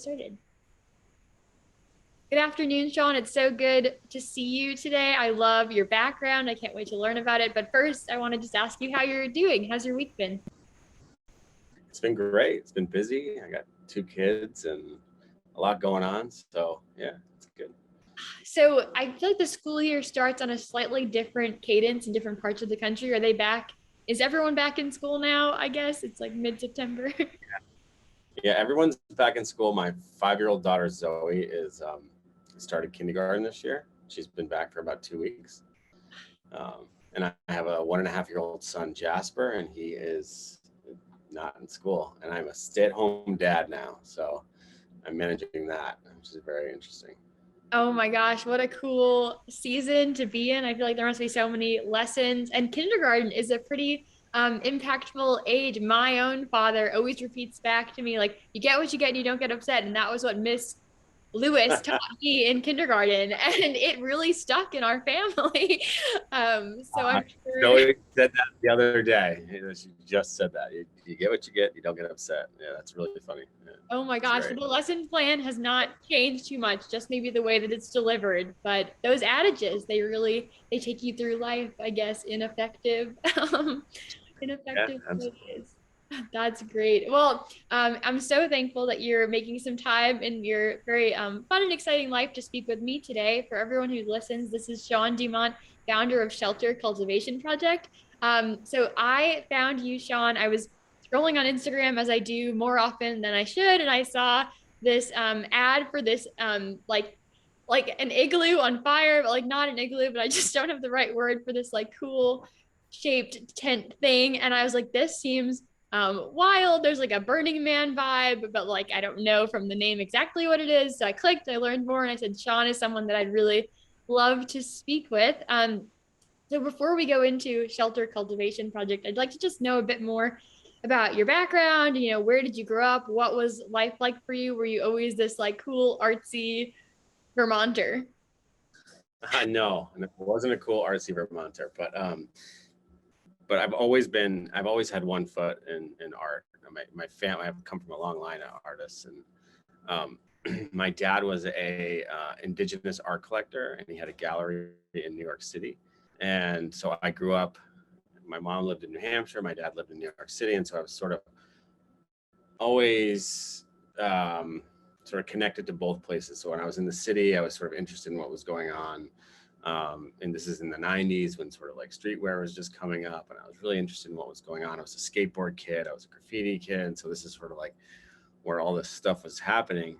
started. Good afternoon, Shawn. It's so good to see you today. I love your background. I can't wait to learn about it. But first, I want to just ask you how you're doing. How's your week been? It's been great. It's been busy. I got 2 kids and a lot going on. So yeah, it's good. So I feel like the school year starts on a slightly different cadence in different parts of the country. Are they back? Is everyone back in school now? I guess it's like mid-September. Yeah, everyone's back in school. My 5-year-old daughter Zoe is started kindergarten this year. She's been back for about 2 weeks. And I have a 1.5-year-old son Jasper, and he is not in school. And I'm a stay-at-home dad now, so I'm managing that, which is very interesting. Oh my gosh, what a cool season to be in. I feel like there must be so many lessons. And kindergarten is a pretty impactful age. My own father always repeats back to me, like, you get what you get and you don't get upset. And that was what Miss Lewis taught me in kindergarten. And it really stuck in our family. So I'm sure. Zoe said that the other day. She just said that. You get what you get, you don't get upset. Yeah, that's really funny. Yeah, Oh my gosh, the lesson plan has not changed too much, just maybe the way that it's delivered. But those adages, they take you through life, I guess, ineffective ways. That's great. Well, I'm so thankful that you're making some time in your very fun and exciting life to speak with me today. For everyone who listens, this is Shawn Dumont, founder of Shelter Cultivation Project. So I found you, Shawn. I was scrolling on Instagram as I do more often than I should, and I saw this ad for this like an igloo on fire, but like not an igloo, but I just don't have the right word for this like cool shaped tent thing. And I was like, this seems wild. There's like a Burning Man vibe, but like I don't know from the name exactly what it is. So I clicked, I learned more, and I said Shawn is someone that I'd really love to speak with. So before we go into Shelter Cultivation Project, I'd like to just know a bit more about your background. You know, where did you grow up? What was life like for you? Were you always this like cool artsy Vermonter? No, it wasn't a cool artsy Vermonter, but I've always had one foot in art. My family, I've come from a long line of artists, and my dad was a indigenous art collector, and he had a gallery in New York City. And so I grew up. My mom lived in New Hampshire. My dad lived in New York City, and so I was sort of always sort of connected to both places. So when I was in the city, I was sort of interested in what was going on. And this is in the 90s when sort of like streetwear was just coming up, and I was really interested in what was going on. I was a skateboard kid, I was a graffiti kid. And so this is sort of like where all this stuff was happening.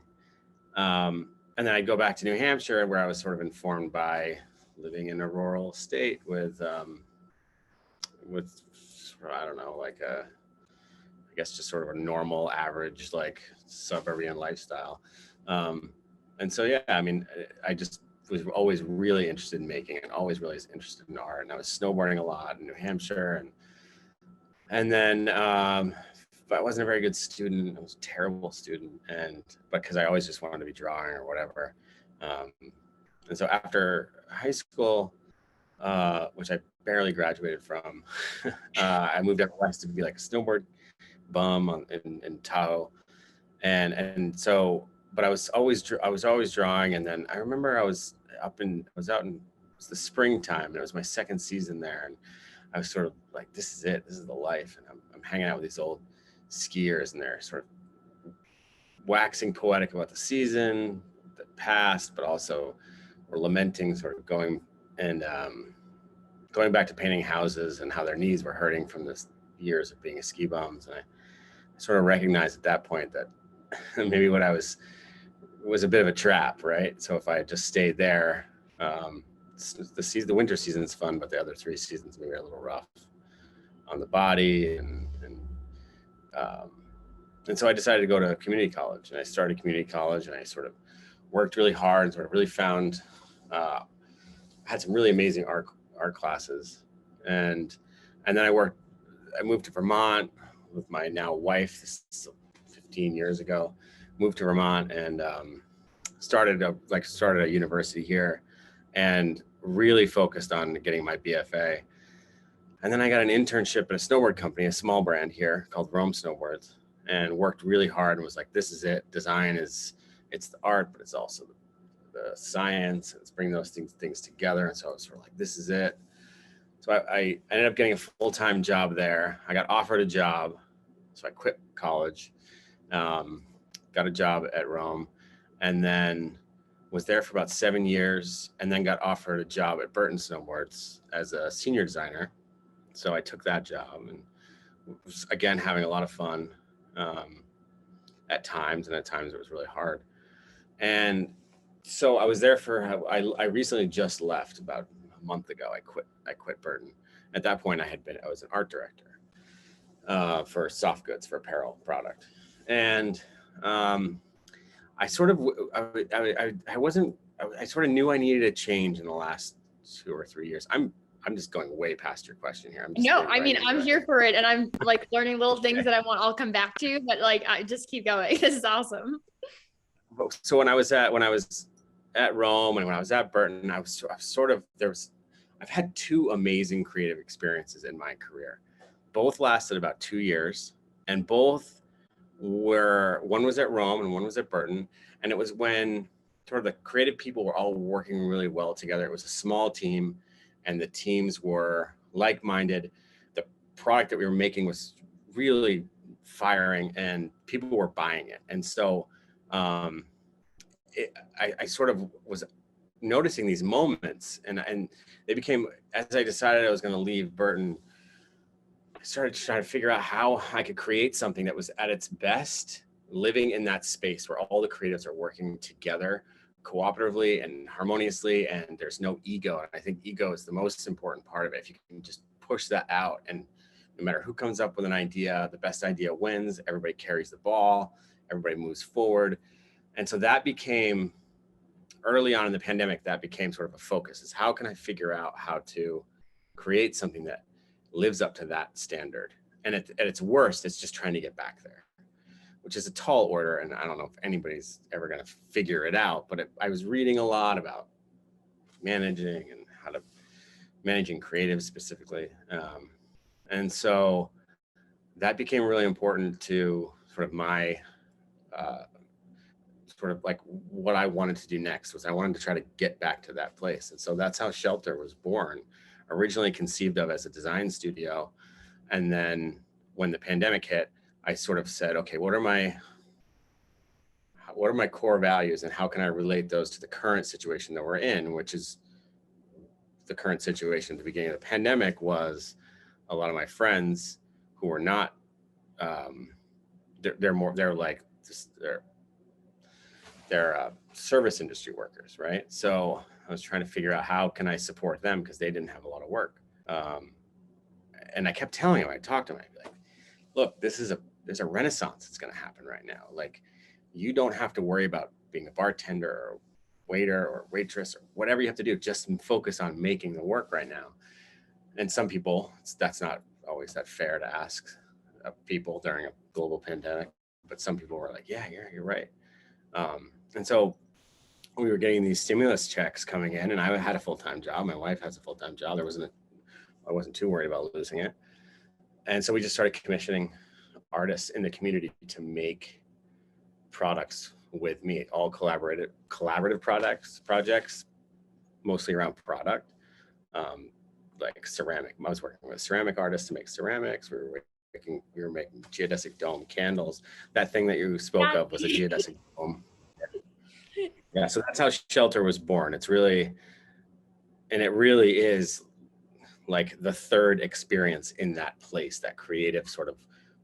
And then I'd go back to New Hampshire, where I was sort of informed by living in a rural state with I don't know, like I guess just sort of a normal, average, like suburban lifestyle. And so, yeah, I mean, I just was always really interested in making and always really interested in art. And I was snowboarding a lot in New Hampshire. And then I wasn't a very good student. I was a terrible student. But because I always just wanted to be drawing or whatever. And so after high school, which I barely graduated from, I moved out west to be like a snowboard bum in Tahoe. And so, but I was always drawing. And then I remember I was out in, it was the springtime, and it was my second season there. And I was sort of like, this is it, this is the life. And I'm hanging out with these old skiers, and they're sort of waxing poetic about the season, the past, but also we're lamenting sort of going back to painting houses and how their knees were hurting from this years of being a ski bums. And I sort of recognized at that point that maybe what I was a bit of a trap, right? So if I had just stayed there, the winter season is fun, but the other 3 seasons maybe are a little rough on the body, and so I decided to go to community college, and I started community college, and I sort of worked really hard and sort of really found, had some really amazing art classes, and then I moved to Vermont with my now wife. This is 15 years ago. Moved to Vermont and started a university here, and really focused on getting my BFA. And then I got an internship at a snowboard company, a small brand here called Rome Snowboards, and worked really hard and was like, this is it. Design is it's the art, but it's also the science. It's bringing those things together. And so I was sort of like, this is it. So I ended up getting a full-time job there. I got offered a job, so I quit college, got a job at Rome, and then was there for about 7 years, and then got offered a job at Burton Snowboards as a senior designer. So I took that job and was, again, having a lot of fun at times, and at times it was really hard. And so I was there for, I recently just left about a month ago. I quit Burton. At that point I was an art director for soft goods, for apparel product. And I sort of, I wasn't, I sort of knew I needed a change in the last 2 or 3 years. I'm just going way past your question here. I'm just No, getting I right mean, I'm into it. here for it, and I'm like learning little things that I'll come back to, but like, I just keep going. This is awesome. So when I was at Rome and when I was at Burton, I was sort of, I've had 2 amazing creative experiences in my career. Both lasted about 2 years, and both one was at Rome and one was at Burton. And it was when sort of the creative people were all working really well together. It was a small team, and the teams were like-minded. The product that we were making was really firing, and people were buying it. And so I sort of was noticing these moments, and they became, as I decided I was going to leave Burton, I started trying to figure out how I could create something that was at its best, living in that space where all the creatives are working together cooperatively and harmoniously, and there's no ego. And I think ego is the most important part of it. If you can just push that out, and no matter who comes up with an idea, the best idea wins. Everybody carries the ball, everybody moves forward. And so that became, early on in the pandemic, that became sort of a focus, is how can I figure out how to create something that lives up to that standard? And at its worst, it's just trying to get back there, which is a tall order. And I don't know if anybody's ever going to figure it out, but I was reading a lot about managing and how to managing creatives specifically. And so that became really important to sort of my, sort of like what I wanted to do next. Was I wanted to try to get back to that place. And so that's how Shelter was born, originally conceived of as a design studio. And then when the pandemic hit, I sort of said, okay, what are my core values, and how can I relate those to the current situation that we're in, which is the current situation at the beginning of the pandemic was a lot of my friends who were not, they're service industry workers, right? So I was trying to figure out how can I support them, because they didn't have a lot of work. And I kept telling him, I talked to him, I'd be like, look, there's a renaissance that's going to happen right now. Like, you don't have to worry about being a bartender or waiter or waitress or whatever you have to do. Just focus on making the work right now. And some people, that's not always that fair to ask people during a global pandemic, but some people were like, yeah, you're right. And so we were getting these stimulus checks coming in, and I had a full-time job. My wife has a full-time job. I wasn't too worried about losing it. And so we just started commissioning artists in the community to make products with me, all collaborative projects, mostly around product, like ceramic. I was working with ceramic artists to make ceramics. We were making geodesic dome candles. That thing that you spoke of was a geodesic dome. Yeah, so that's how Shelter was born. It really is like the third experience in that place, that creative, sort of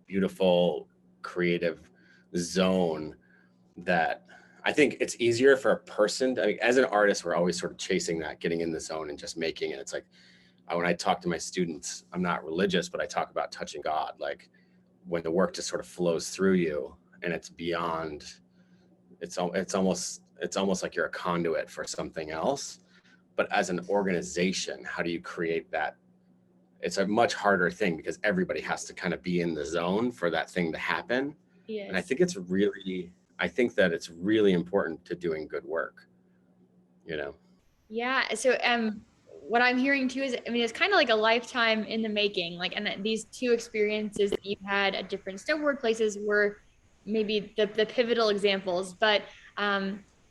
beautiful creative zone, that I think it's easier for a person to, I mean, as an artist, we're always sort of chasing that, getting in the zone and just making it. It's like, when I talk to my students, I'm not religious, but I talk about touching God, like when the work just sort of flows through you and it's beyond, it's almost like you're a conduit for something else. But as an organization, how do you create that? It's a much harder thing, because everybody has to kind of be in the zone for that thing to happen. Yes. And I think that it's really important to doing good work, you know? Yeah. So what I'm hearing too is, I mean, it's kind of like a lifetime in the making. Like, and these 2 experiences that you've had at different snowboard places were maybe the pivotal examples. But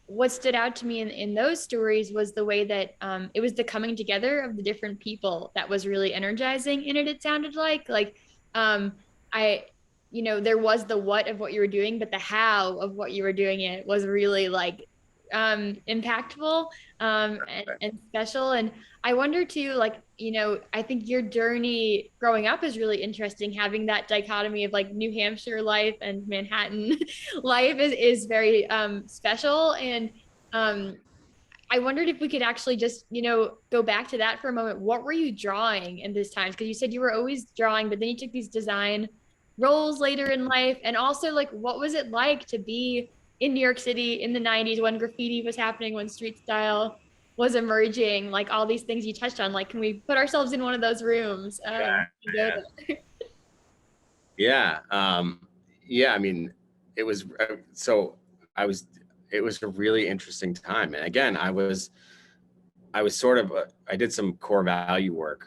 What stood out to me in those stories was the way that it was the coming together of the different people that was really energizing in it. It sounded like I, there was the what of what you were doing, but the how of what you were doing it was really like impactful and special. And I wonder too, like, I think your journey growing up is really interesting, having that dichotomy of like New Hampshire life and Manhattan life is very special. And um, I wondered if we could actually just, go back to that for a moment. What were you drawing in this time? Because you said you were always drawing, but then you took these design roles later in life. And also, like, what was it like to be in New York City in the 90s when graffiti was happening, when street style was emerging, like all these things you touched on? Like, can we put ourselves in one of those rooms and go Yeah. there? Yeah. Yeah. I mean, it was so I was. It was a really interesting time, and again, I was sort of I did some core value work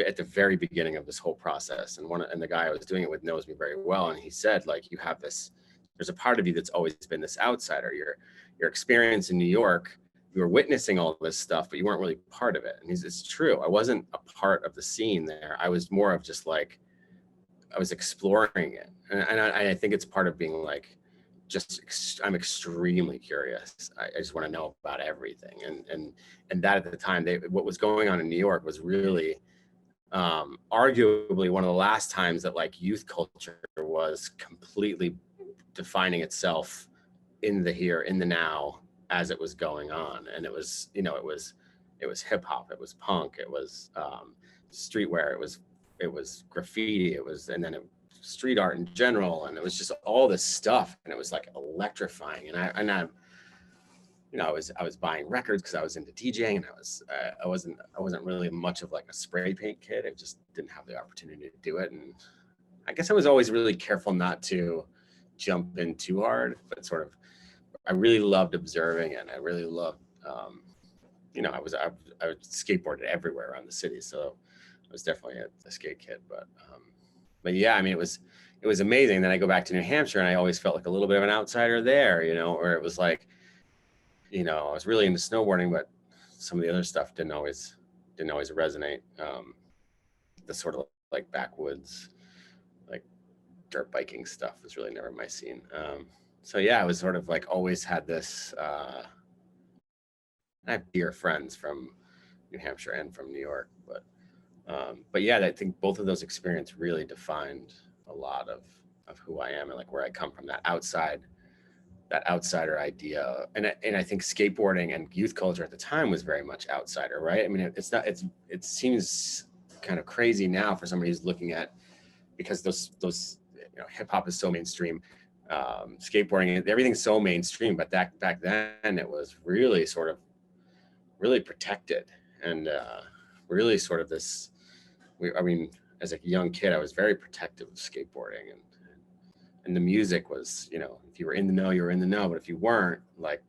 at the very beginning of this whole process, and the guy I was doing it with knows me very well, and he said, like, you have this. There's a part of you that's always been this outsider. Your experience in New York, you were witnessing all this stuff, but you weren't really part of it. And it's true. I wasn't a part of the scene there. I was more of just like I was exploring it, and I think it's part of being like I'm extremely curious. I just want to know about everything, and that at the time, what was going on in New York was really arguably one of the last times that like youth culture was completely defining itself in the here, in the now, as it was going on, and it was it was hip hop, it was punk, it was streetwear, it was graffiti, it was, and then street art in general, and it was just all this stuff, and it was like electrifying. I was buying records because I was into DJing, and I wasn't really much of like a spray paint kid. I just didn't have the opportunity to do it, and I guess I was always really careful not to jump in too hard, but sort of I really loved observing it. And I really loved I skateboarded everywhere around the city, so I was definitely a skate kid. But yeah, I mean, it was amazing. Then I go back to New Hampshire, and I always felt like a little bit of an outsider there, or it was like, I was really into snowboarding, but some of the other stuff didn't always resonate. The sort of like backwoods, like dirt biking stuff was really never my scene. So yeah, I was sort of like always had this. I have dear friends from New Hampshire and from New York, but yeah, I think both of those experiences really defined a lot of who I am and like where I come from. That outsider idea, and I think skateboarding and youth culture at the time was very much outsider, right? I mean, it seems kind of crazy now for somebody who's looking at, because those hip hop is so mainstream, skateboarding, everything's so mainstream, but back then it was really sort of really protected, and really sort of this. I mean, as a young kid, I was very protective of skateboarding, and the music was, if you were in the know, you were in the know, but if you weren't, like,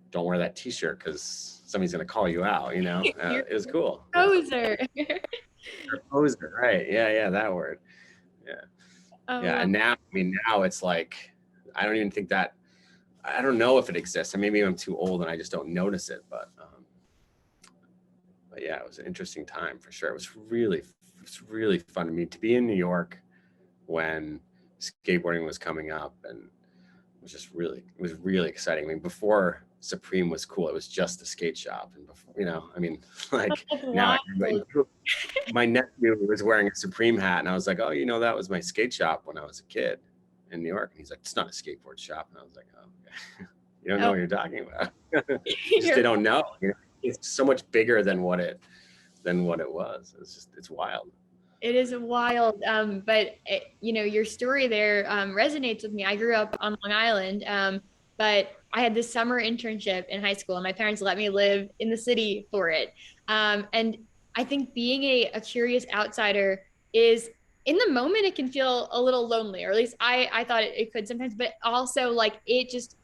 don't wear that T-shirt because somebody's gonna call you out. You're It was cool. a poser. Poser, right? Yeah, that word. Yeah, yeah. Oh, And now it's like I don't even think that. I don't know if it exists, and maybe I'm too old and I just don't notice it. But yeah, it was an interesting time for sure. It was really fun to me to be in New York when skateboarding was coming up, and it was really exciting. I mean, before Supreme was cool, it was just a skate shop, and before, I mean, like that's now wild. my nephew was wearing a Supreme hat, and I was like, oh, that was my skate shop when I was a kid in New York, and he's like, it's not a skateboard shop, and I was like, oh, okay. You don't know Oh, what you're talking about. Just they you're don't know. It's so much bigger than what it was. It's wild. It is wild. But your story there resonates with me. I grew up on Long Island, but I had this summer internship in high school, and my parents let me live in the city for it. And I think being a curious outsider is, in the moment, it can feel a little lonely, or at least I thought it could sometimes, but also like it just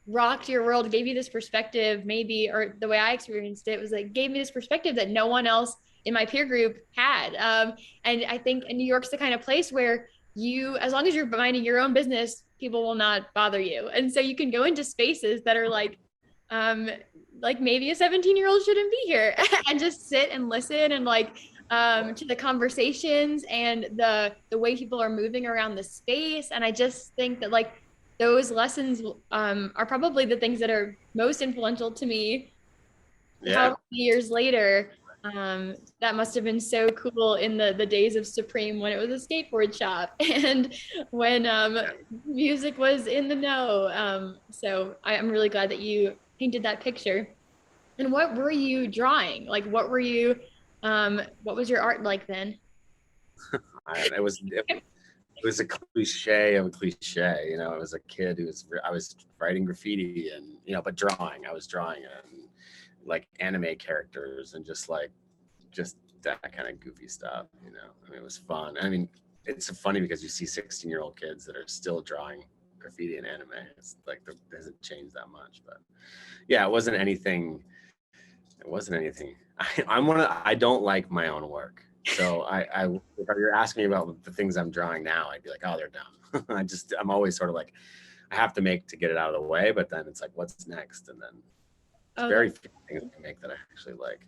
rocked your world, gave you this perspective, maybe, or the way I experienced it was like gave me this perspective that no one else in my peer group had. And I think New York's the kind of place where you, as long as you're minding your own business, people will not bother you. And so you can go into spaces that are um, like maybe a 17-year-old shouldn't be here and just sit and listen and to the conversations and the way people are moving around the space. And I just think that like those lessons are probably the things that are most influential to me. Yeah. How many years later, that must have been so cool in the days of Supreme when it was a skateboard shop and when music was in the know. So I'm really glad that you painted that picture. And what were you drawing? Like, what was your art like then? It was a cliche of a cliche. You know, I was a kid I was writing graffiti and, you know, but drawing. I was drawing and like anime characters and just that kind of goofy stuff. You know, I mean, it was fun. I mean, it's funny because you see 16-year-old kids that are still drawing graffiti and anime. It's like it hasn't changed that much, but yeah, it wasn't anything. It wasn't anything. I don't like my own work. So if you're asking me about the things I'm drawing now, I'd be like, oh, they're dumb. I'm always sort of like, I have to make to get it out of the way, but then it's like, what's next? And then it's Oh, very few things I make that I actually like.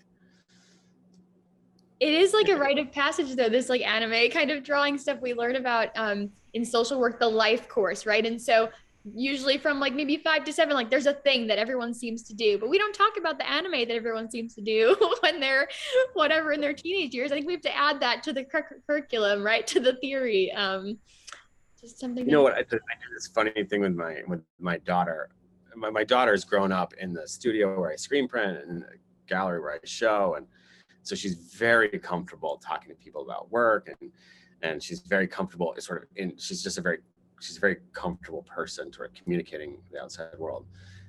it is like a rite of passage though, this like anime kind of drawing stuff we learn about in social work, the life course, right? And so usually from like maybe 5 to 7, like there's a thing that everyone seems to do, but we don't talk about the anime that everyone seems to do when they're whatever in their teenage years. I think we have to add that to the curriculum, right? To the theory. Just something You know that what? I do this funny thing with my daughter. My daughter's grown up in the studio where I screen print and the gallery where I show, and so she's very comfortable talking to people about work, and she's very comfortable sort of in. She's a very comfortable person sort of communicating with the outside world,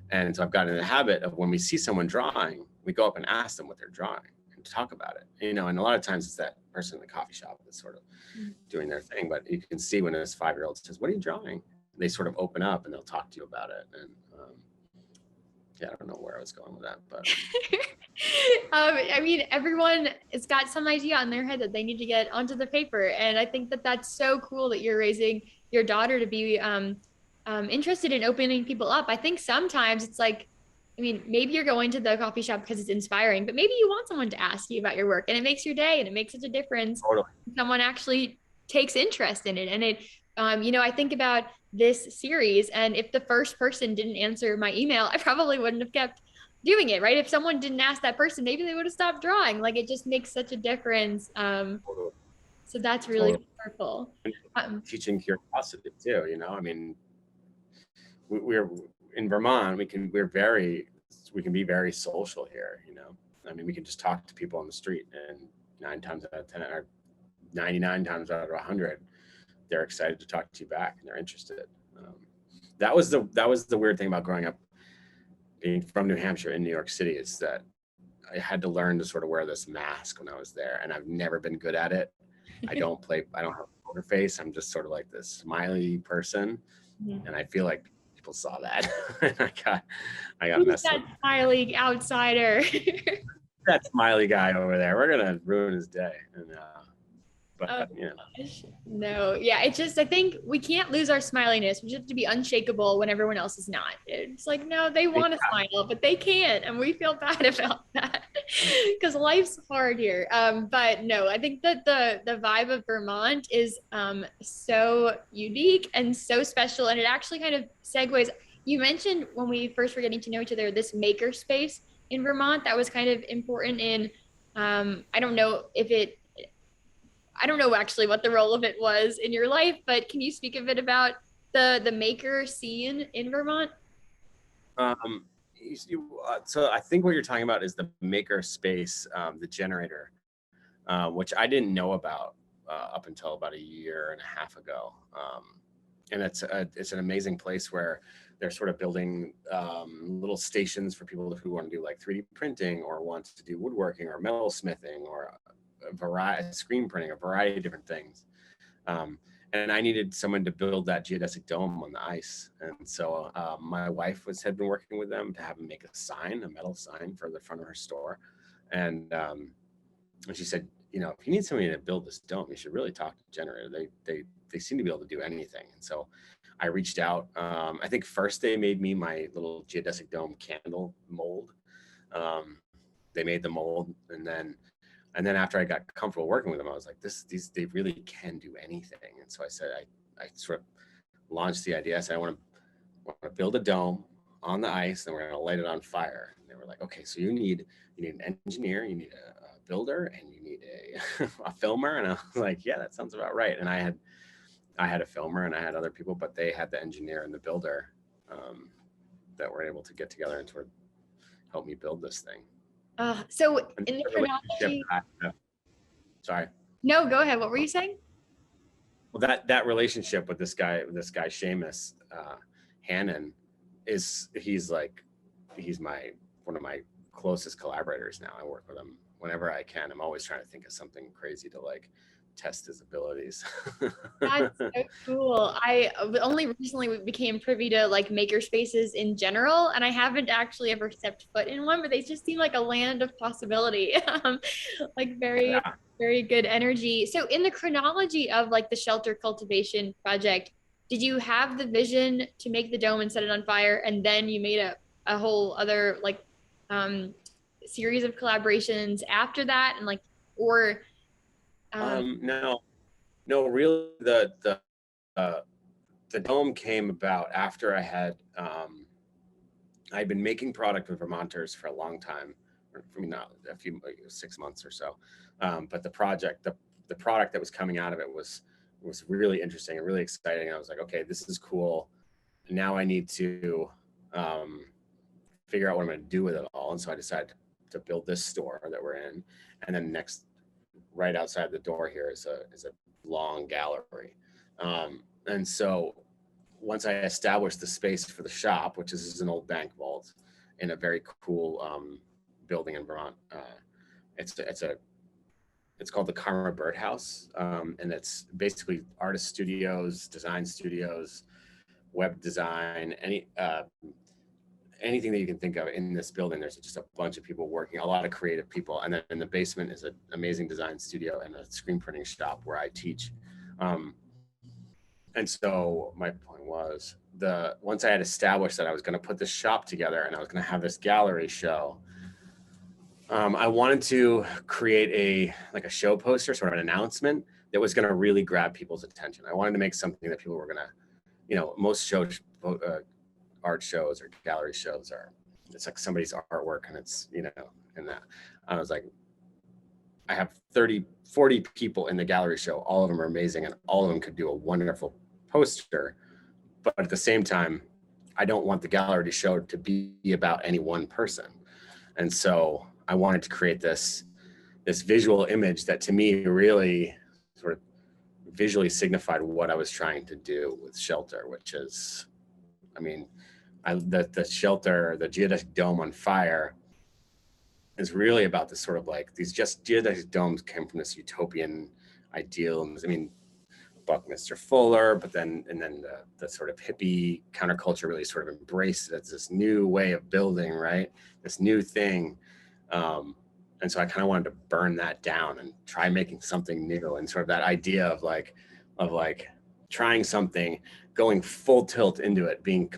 and so I've gotten in the habit of when we see someone drawing, we go up and ask them what they're drawing and talk about it. You know, and a lot of times it's that person in the coffee shop that's sort of doing their thing, but you can see when this 5-year-old says, "What are you drawing?" They sort of open up and they'll talk to you about it. And yeah, I don't know where I was going with that, but I mean, everyone has got some idea on their head that they need to get onto the paper. And I think that that's so cool that you're raising your daughter to be interested in opening people up. I think sometimes it's like, I mean, maybe you're going to the coffee shop because it's inspiring, but maybe you want someone to ask you about your work and it makes your day and it makes such a difference. totally. Someone actually takes interest in it. And I think about this series, and if the first person didn't answer my email, I probably wouldn't have kept doing it, right? If someone didn't ask that person, maybe they would have stopped drawing. Like it just makes such a difference. Totally. So that's really Totally. powerful. Teaching curiosity too, you know. I mean, we're in Vermont. We can be very social here, you know. I mean, we can just talk to people on the street, and 9 times out of 10, or 99 times out of 100, they're excited to talk to you back and they're interested. That was the weird thing about growing up, being from New Hampshire in New York City, is that I had to learn to sort of wear this mask when I was there, and I've never been good at it. I don't have a poker face. I'm just sort of like this smiley person, and I feel like people saw that. I got Who's messed that up. smiley outsider? That smiley guy over there, we're gonna ruin his day. And Oh you know, gosh. No, yeah, it's just I think we can't lose our smiliness. We just have to be unshakable when everyone else is not. It's like no, they want to smile, but they can't, and we feel bad about that because life's hard here. But no, I think that the vibe of Vermont is so unique and so special, and it actually kind of segues. You mentioned when we first were getting to know each other, this maker space in Vermont that was kind of important in. I don't know if it I don't know actually what the role of it was in your life, but can you speak a bit about the maker scene in Vermont? um, so I think what you're talking about is the maker space, the generator, which I didn't know about up until about a year and a half ago. And it's an amazing place where they're sort of building little stations for people who want to do like 3D printing or want to do woodworking or metal smithing or a variety screen printing, a variety of different things. And I needed someone to build that geodesic dome on the ice. And so my wife had been working with them to have them make a metal sign for the front of her store. And she said, you know, if you need somebody to build this dome, you should really talk to Generator. They seem to be able to do anything. And so I reached out. I think first they made me my little geodesic dome candle mold. They made the mold, and then after I got comfortable working with them, I was like, they really can do anything. And so I said, I sort of launched the idea. I said, I want to build a dome on the ice, and we're going to light it on fire. And they were like, okay, so you need an engineer, you need a builder, and you need a filmer. And I was like, yeah, that sounds about right. And I had a filmer, and I had other people, but they had the engineer and the builder that were able to get together and sort of help me build this thing. So in the chronology, sorry. No, go ahead. What were you saying? Well, that relationship with this guy Seamus Hannon he's one of my closest collaborators now. I work with him whenever I can. I'm always trying to think of something crazy to like test his abilities. That's so cool. I only recently became privy to like maker spaces in general, and I haven't actually ever stepped foot in one, but they just seem like a land of possibility. Like very, very good energy. So in the chronology of like the shelter cultivation project, did you have the vision to make the dome and set it on fire, and then you made a whole other like series of collaborations after that, and like, or no, really the dome came about after I'd been making product with Vermonters for a long time, for me not a few 6 months or so, but the product that was coming out of it was really interesting and really exciting. I was like, okay, this is cool. Now I need to figure out what I'm going to do with it all. And so I decided to build this store that we're in, and then next, right outside the door here is a long gallery. And so once I established the space for the shop, which is an old bank vault in a very cool building in Vermont, it's called the Karma Birdhouse, and it's basically artist studios, design studios, web design, anything that you can think of in this building. There's just a bunch of people working, a lot of creative people. And then in the basement is an amazing design studio and a screen printing shop where I teach. And so my point was, once I had established that I was going to put this shop together and I was going to have this gallery show, I wanted to create a show poster, sort of an announcement that was going to really grab people's attention. I wanted to make something that people were going to, most shows, art shows or gallery shows it's like somebody's artwork and it's, and that. I was like, I have 30, 40 people in the gallery show. All of them are amazing and all of them could do a wonderful poster. But at the same time, I don't want the gallery show to be about any one person. And so I wanted to create this visual image that to me really sort of visually signified what I was trying to do with shelter, which is, the shelter, the geodesic dome on fire is really about this sort of like, these just geodesic domes came from this utopian ideal. Buckminster Fuller, but then the sort of hippie counterculture really sort of embraced it as this new way of building, right? This new thing. And so I kind of wanted to burn that down and try making something new, and sort of that idea of like trying something, going full tilt into it, being,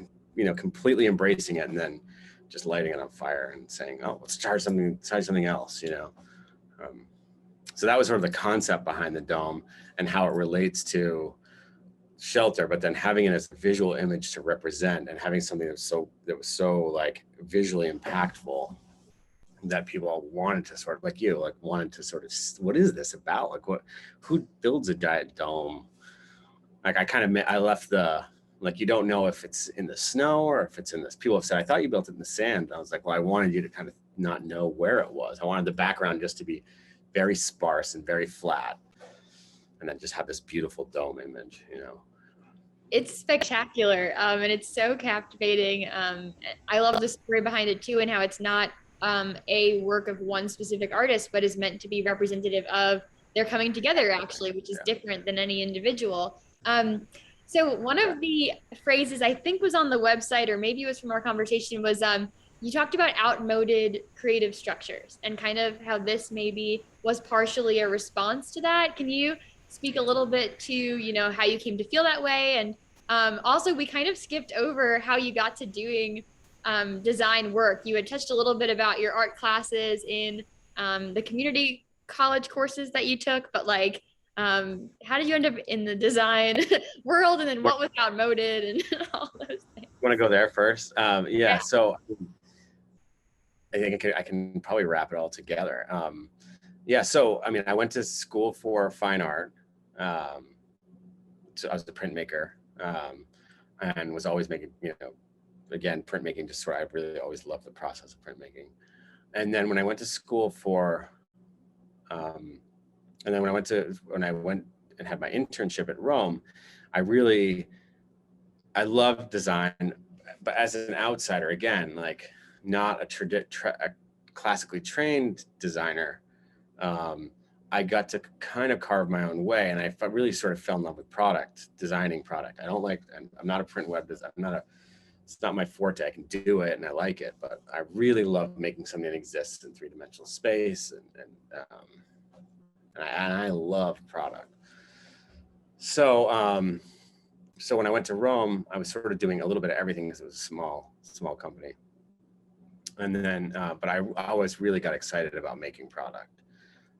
completely embracing it, and then just lighting it on fire and saying, oh, let's try something else, So that was sort of the concept behind the dome and how it relates to shelter, but then having it as a visual image to represent, and having something that was so like visually impactful that people wanted to sort of wanted to sort of, what is this about? Like, who builds a giant dome? Like I left you don't know if it's in the snow or if it's in this. People have said, I thought you built it in the sand. And I was like, well, I wanted you to kind of not know where it was. I wanted the background just to be very sparse and very flat, and then just have this beautiful dome image, It's spectacular, and it's so captivating. I love the story behind it too, and how it's not a work of one specific artist, but is meant to be representative of their coming together, actually, which is different than any individual. So one of the phrases I think was on the website, or maybe it was from our conversation, was you talked about outmoded creative structures and kind of how this maybe was partially a response to that. Can you speak a little bit to, how you came to feel that way, and Also, we kind of skipped over how you got to doing design work. You had touched a little bit about your art classes in the community college courses that you took, but like, how did you end up in the design world, and then what was outmoded and all those things? Want to go there first? Yeah. Yeah. So I think I can probably wrap it all together. Yeah. So, I mean, I went to school for fine art. So I was a printmaker, and was always making, again, printmaking, just sort of, I really always loved the process of printmaking. And then when I went to school for, and then when I went and had my internship at Rome, I loved design, but as an outsider, again, like not a classically trained designer, I got to kind of carve my own way, and I really sort of fell in love with designing product. I'm not a print web designer. It's not my forte. I can do it and I like it, but I really love making something that exists in three-dimensional space, and I love product. So, so when I went to Rome, I was sort of doing a little bit of everything because it was a small company. And then, but I always really got excited about making product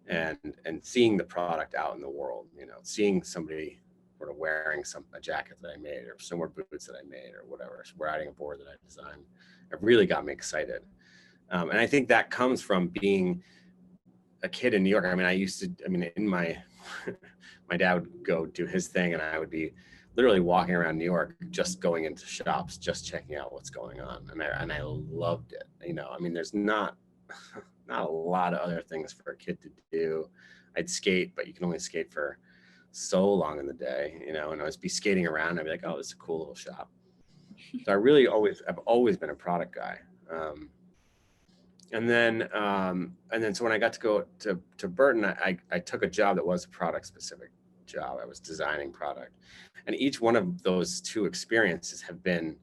and seeing the product out in the world, seeing somebody sort of wearing a jacket that I made, or similar boots that I made, or whatever, riding a board that I designed. It really got me excited. And I think that comes from being a kid in New York. I mean, in my dad would go do his thing, and I would be literally walking around New York, just going into shops, just checking out what's going on. And I loved it. I mean, there's not a lot of other things for a kid to do. I'd skate, but you can only skate for so long in the day, and I would be skating around. I'd be like, oh, this is a cool little shop. So I've always been a product guy. And then so when I got to go to Burton, I took a job that was a product specific job. I was designing product, and each one of those two experiences have been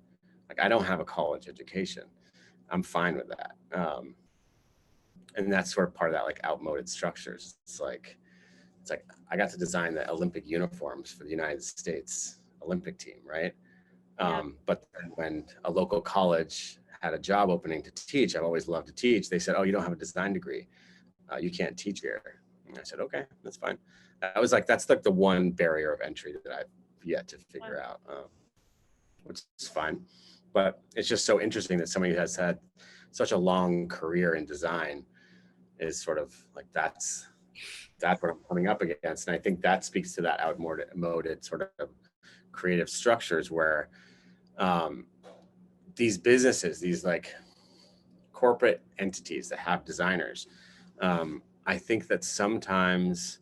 like, I don't have a college education. I'm fine with that. And that's sort of part of that, like, outmoded structures. It's like I got to design the Olympic uniforms for the United States Olympic team, right? Yeah. But when a local college had a job opening to teach, I've always loved to teach. They said, oh, you don't have a design degree. You can't teach here. And I said, okay, that's fine. That's like the one barrier of entry that I've yet to figure out, which is fine. But it's just so interesting that somebody who has had such a long career in design is sort of like, that's what I'm coming up against. And I think that speaks to that outmoded sort of creative structures where these businesses, these like corporate entities that have designers, I think that sometimes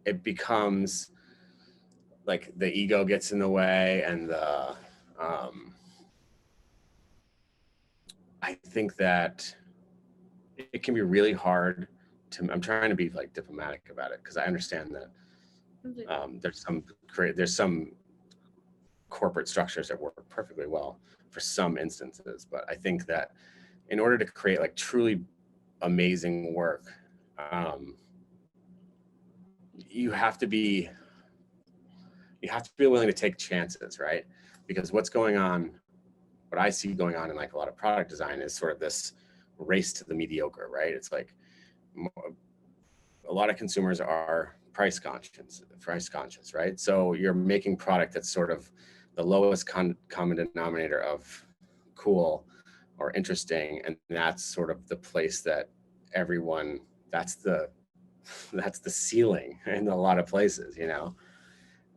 it becomes like the ego gets in the way, and I think that it can be really hard I'm trying to be like diplomatic about it, because I understand that there's some corporate structures that work perfectly well for some instances, but I think that in order to create like truly amazing work, you have to be willing to take chances, right? Because what I see going on in like a lot of product design is sort of this race to the mediocre, right? It's like a lot of consumers are price conscious, right? So you're making product that's sort of the lowest common denominator of cool or interesting, and that's sort of the place that that's the ceiling in a lot of places,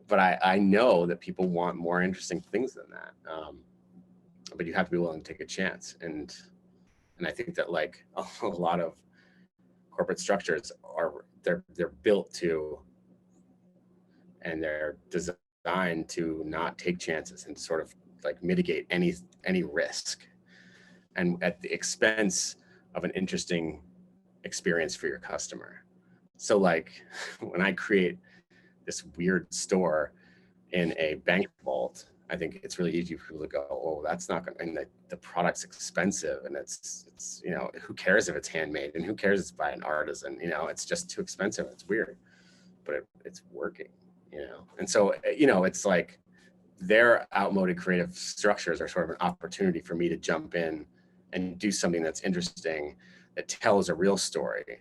But I know that people want more interesting things than that, but you have to be willing to take a chance, and I think that like a lot of corporate structures they're built to, and they're designed to not take chances and sort of like mitigate any risk, and at the expense of an interesting experience for your customer. So like when I create this weird store in a bank vault, I think it's really easy for people to go, oh, that's not going to, and the product's expensive, and it's who cares if it's handmade, and who cares if it's by an artisan, it's just too expensive. It's weird, but it's working, And so, it's like their outmoded creative structures are sort of an opportunity for me to jump in and do something that's interesting, that tells a real story,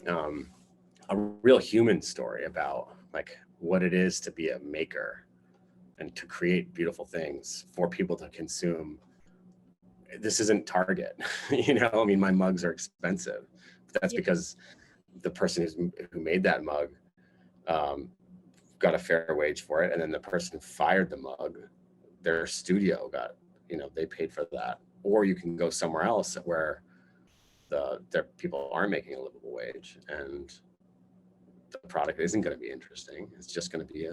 a real human story about like what it is to be a maker and to create beautiful things for people to consume. This isn't Target, I mean, my mugs are expensive, but that's because the person who made that mug got a fair wage for it. And then the person who fired the mug, their studio got, they paid for that. Or you can go somewhere else where the people aren't making a livable wage and the product isn't going to be interesting. It's just going to be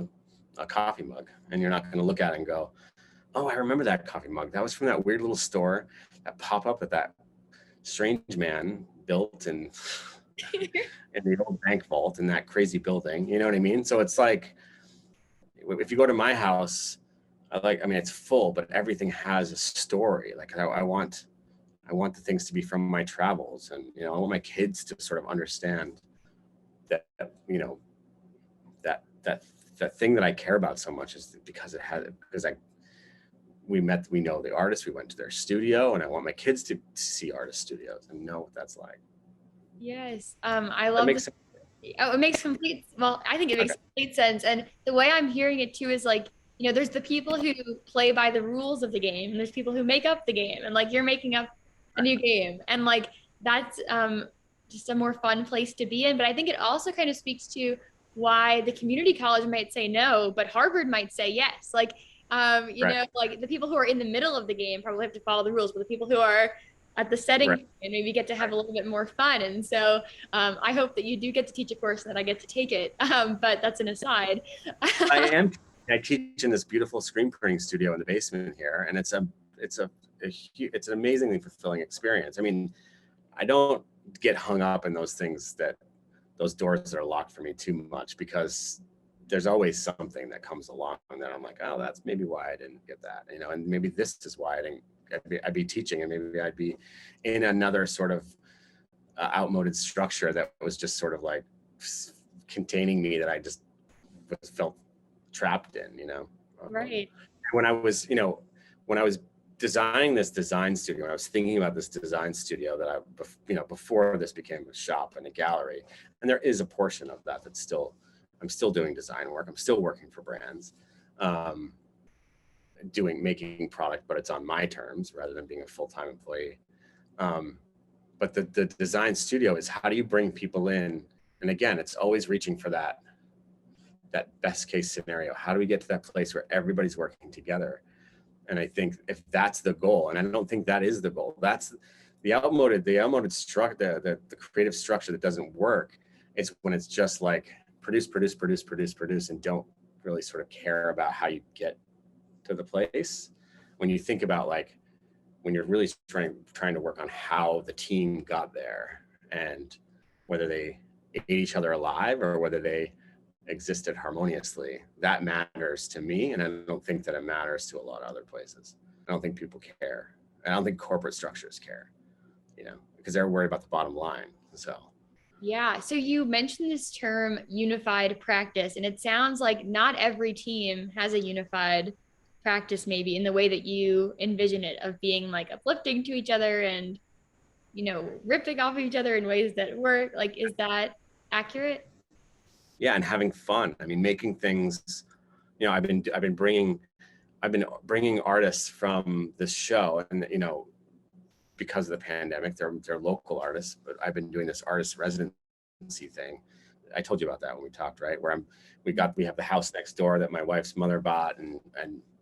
a coffee mug. And you're not going to look at it and go, oh, I remember that coffee mug. That was from that weird little store that pop up that strange man built in the old bank vault in that crazy building. You know what I mean? So it's like, if you go to my house, it's full, but everything has a story. Like I want the things to be from my travels, and I want my kids to sort of understand that that thing that I care about so much is because we know the artist, we went to their studio, and I want my kids to see artist studios and know what that's like. Yes. I love this. Oh, it makes I think it makes complete sense. And the way I'm hearing it too is like, there's the people who play by the rules of the game, and there's people who make up the game, and like you're making up a new game. And like that's just a more fun place to be in. But I think it also kind of speaks to why the community college might say no, but Harvard might say yes. Like like the people who are in the middle of the game probably have to follow the rules, but the people who are at the setting and maybe get to have a little bit more fun. And so I hope that you do get to teach a course and that I get to take it. But that's an aside. I teach in this beautiful screen printing studio in the basement here, and it's an amazingly fulfilling experience. I mean, I don't get hung up in those doors that are locked for me too much, because there's always something that comes along that I'm like, oh, that's maybe why I didn't get that, and maybe this is why I'd be teaching, and maybe I'd be in another sort of outmoded structure that was just sort of like containing me, that I just felt trapped in, Right. When I was designing this design studio, when I was thinking about this design studio that before this became a shop and a gallery, and there is a portion of that I'm still doing design work. I'm still working for brands, making product, but it's on my terms rather than being a full-time employee. But the design studio is, how do you bring people in? And again, it's always reaching for that best case scenario. How do we get to that place where everybody's working together? And I think if that's the goal, and I don't think that is the goal, that's the outmoded structure, the creative structure that doesn't work. It's when it's just like produce, and don't really sort of care about how you get to the place. When you think about when you're really trying to work on how the team got there, and whether they ate each other alive or whether they existed harmoniously, that matters to me. And I don't think that it matters to a lot of other places. I don't think people care. I don't think corporate structures care, because they're worried about the bottom line. So you mentioned this term unified practice, and it sounds like not every team has a unified practice, maybe in the way that you envision it, of being like uplifting to each other and ripping off of each other in ways that work. Like, is that accurate? Yeah, and having fun. I mean, making things. I've been bringing artists from this show, and because of the pandemic, they're local artists, but I've been doing this artist residency thing. I told you about that when we talked, right? Where we have the house next door that my wife's mother bought, and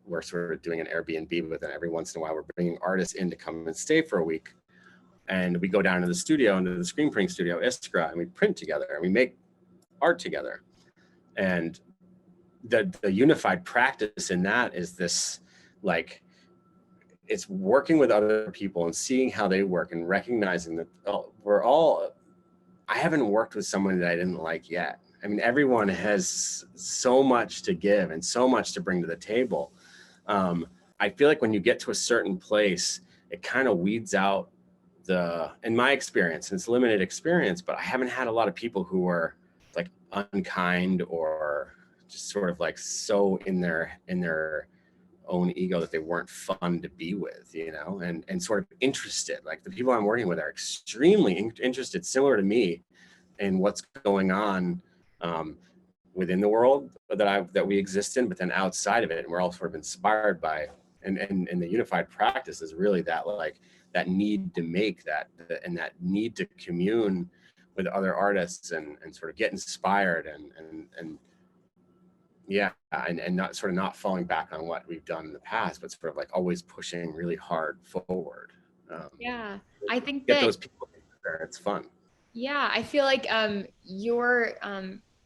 we're sort of doing an Airbnb with it. Every once in a while, we're bringing artists in to come and stay for a week, and we go down to the studio, into the screen printing studio, Iskra, and we print together and we make art together. And the unified practice in that is this, like, it's working with other people and seeing how they work and recognizing that I haven't worked with someone that I didn't like yet. I mean, everyone has so much to give and so much to bring to the table. I feel like when you get to a certain place, it kind of weeds out in my experience, and it's limited experience, but I haven't had a lot of people who were like unkind or just sort of like so in their own ego that they weren't fun to be with, you know, and sort of interested. Like the people I'm working with are extremely interested, similar to me, in what's going on within the world that we exist in, but then outside of it, and we're all sort of inspired by. And the unified practice is really that, like that need to make that, and that need to commune with other artists and sort of get inspired and yeah, and not sort of not falling back on what we've done in the past, but sort of like always pushing really hard forward. Yeah, I think Get that, those people there. It's fun. yeah, I feel like your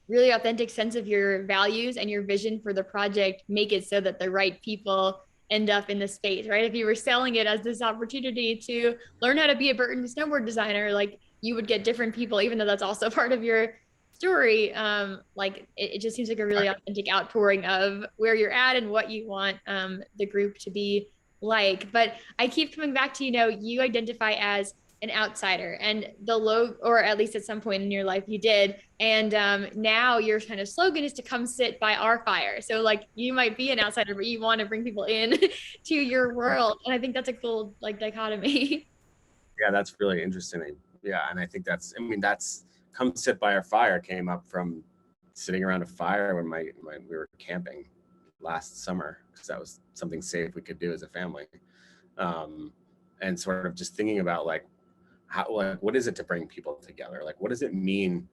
really authentic sense of your values and your vision for the project make it so that the right people end up in the space, right? If you were selling it as this opportunity to learn how to be a Burton snowboard designer, like you would get different people, even though that's also part of your story. Like it just seems like a really authentic outpouring of where you're at and what you want the group to be like. But I keep coming back to, you identify as an outsider, and the low, or at least at some point in your life you did, and now your kind of slogan is to come sit by our fire. So like you might be an outsider, but you want to bring people in to your world, and I think that's a cool like dichotomy. Yeah, that's really interesting. Yeah, and I think that's come sit by our fire came up from sitting around a fire when we were camping last summer, because that was something safe we could do as a family, and sort of just thinking about like how, like, what is it to bring people together? Like, what does it mean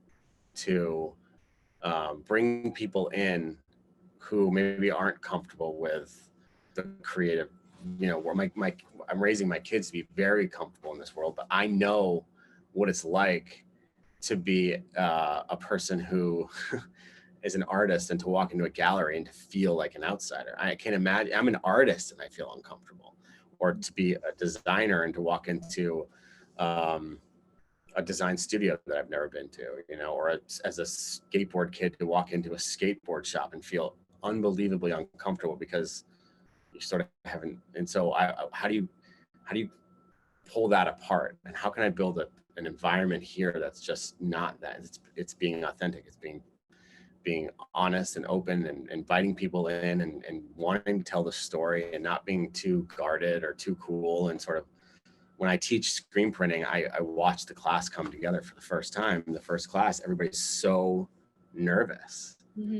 to bring people in who maybe aren't comfortable with the creative, where I'm raising my kids to be very comfortable in this world, but I know what it's like to be a person who is an artist and to walk into a gallery and to feel like an outsider. I can't imagine. I'm an artist and I feel uncomfortable, or to be a designer and to walk into a design studio that I've never been to, or as a skateboard kid to walk into a skateboard shop and feel unbelievably uncomfortable because you sort of haven't. And so how do you pull that apart? And how can I build an environment here that's just not that? It's being authentic. It's being honest and open and inviting people in and wanting to tell the story and not being too guarded or too cool. And sort of, when I teach screen printing, I watch the class come together for the first time. In the first class, everybody's so nervous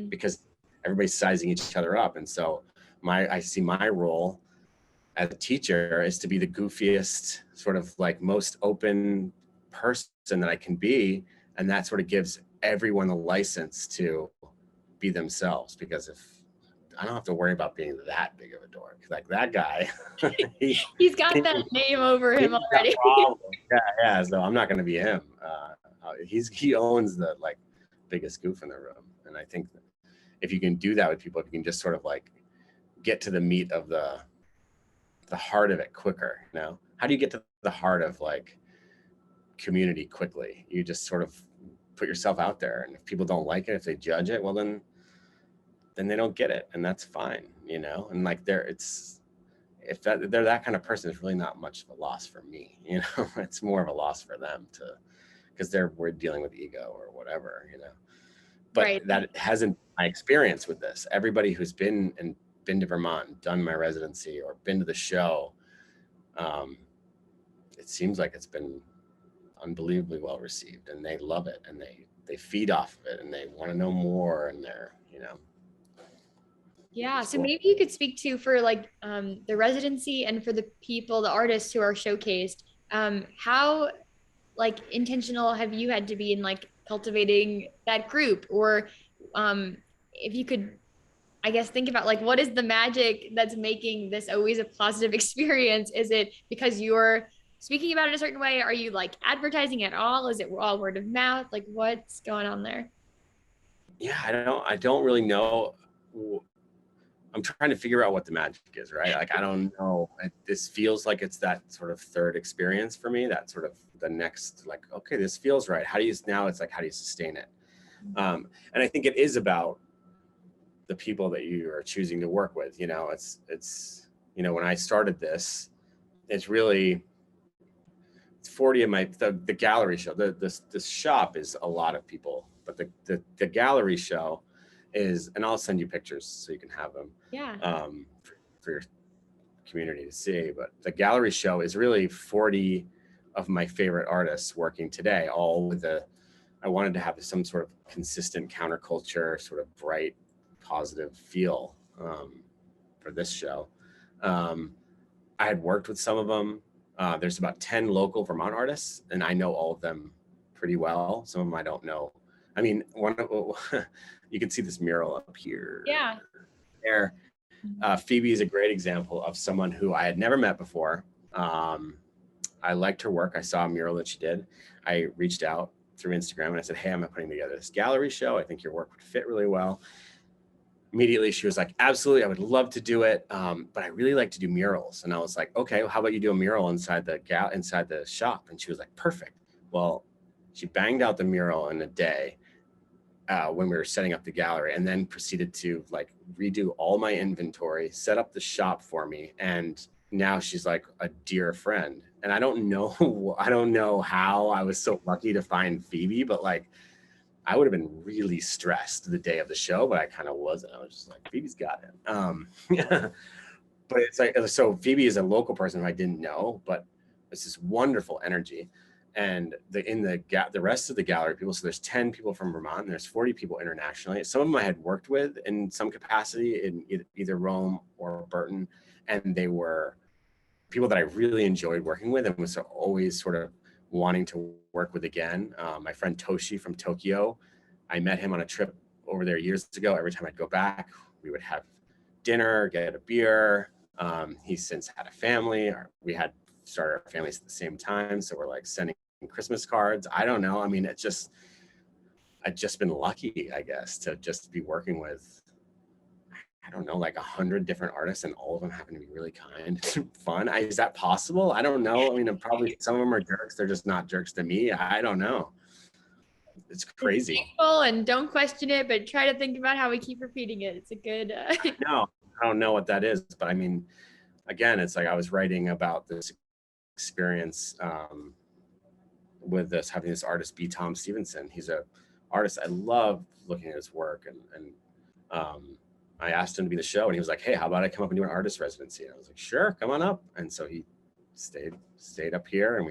because everybody's sizing each other up. And so I see my role as a teacher is to be the goofiest, sort of like most open person that I can be. And that sort of gives everyone the license to be themselves, because if I don't have to worry about being that big of a dork, like that guy, He's got that name over him already. Yeah. So I'm not going to be him. He owns the like biggest goof in the room, and I think that if you can do that with people, if you can just sort of like get to the meat of the heart of it quicker, how do you get to the heart of like community quickly? You just sort of put yourself out there, and if people don't like it, if they judge it, well then they don't get it, and that's fine, and like if they're that kind of person, it's really not much of a loss for me, it's more of a loss for them because we're dealing with ego or whatever, but Right. that hasn't my experience with this. Everybody who's been to Vermont and done my residency or been to the show, it seems like it's been unbelievably well received, and they love it, and they feed off of it, and they want to know more, and they're Yeah, so maybe you could speak to, for like the residency and for the people, the artists who are showcased, how like intentional have you had to be in like cultivating that group? Or if you could, I guess, think about like what is the magic that's making this always a positive experience? Is it because you're speaking about it a certain way? Are you like advertising at all? Is it all word of mouth? Like what's going on there? Yeah, I don't really know. I'm trying to figure out what the magic is, right? Like, I don't know. This feels like it's that sort of third experience for me, that sort of the next, like, okay, this feels right. Now it's like, how do you sustain it? And I think it is about the people that you are choosing to work with. It's when I started this, it's really, it's 40 of the gallery show. This shop is a lot of people but the gallery show is, and I'll send you pictures so you can have them for your community to see. But the gallery show is really 40 of my favorite artists working today, all with I wanted to have some sort of consistent counterculture, sort of bright, positive feel for this show. I had worked with some of them. There's about 10 local Vermont artists, and I know all of them pretty well. Some of them I don't know. I mean, you can see this mural up here. Yeah. There. Phoebe is a great example of someone who I had never met before. I liked her work. I saw a mural that she did. I reached out through Instagram and I said, hey, I'm putting together this gallery show. I think your work would fit really well. Immediately she was like, absolutely, I would love to do it, but I really like to do murals. And I was like, okay, well, how about you do a mural inside the shop? And she was like, perfect. Well, she banged out the mural in a day when we were setting up the gallery, and then proceeded to like redo all my inventory, set up the shop for me, and now she's like a dear friend. And I don't know how I was so lucky to find Phoebe, but like I would have been really stressed the day of the show, but I kind of wasn't. I was just like, Phoebe's got it. But it's like, so Phoebe is a local person who I didn't know, but it's this wonderful energy. And the rest of the gallery people, so there's 10 people from Vermont, and there's 40 people internationally. Some of them I had worked with in some capacity in either Rome or Burton, and they were people that I really enjoyed working with and was always sort of wanting to work with again. My friend Toshi from Tokyo, I met him on a trip over there years ago. Every time I'd go back, we would have dinner, get a beer. He's since had a family. We had started our families at the same time, so we're like sending Christmas cards. I don't know. I mean, I've just been lucky, I guess, to just be working with, I don't know, like 100 different artists, and all of them happen to be really kind and fun. Is that possible? I don't know. I mean, probably some of them are jerks. They're just not jerks to me. I don't know. It's crazy. Thankful and don't question it, but try to think about how we keep repeating it. It's a good. No, I don't know what that is, but I mean, again, it's like I was writing about this experience with having this artist B. Tom Stevenson. He's a artist. I love looking at his work, and I asked him to be the show, and he was like, hey, how about I come up and do an artist residency? And I was like, sure, come on up. And so he stayed up here, and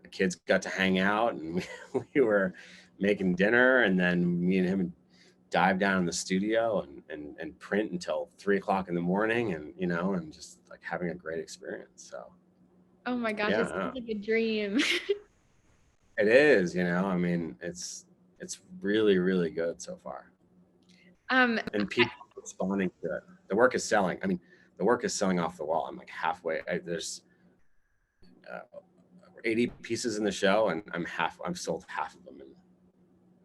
the kids got to hang out, and we were making dinner, and then me and him dive down in the studio and print until 3:00 in the morning, and just like having a great experience. So Oh my gosh, it sounds like a dream. it is, I mean, it's really, really good so far. And people are responding to it. The work is selling. I mean, the work is selling off the wall. I'm like halfway. There's 80 pieces in the show, and I've sold half of them in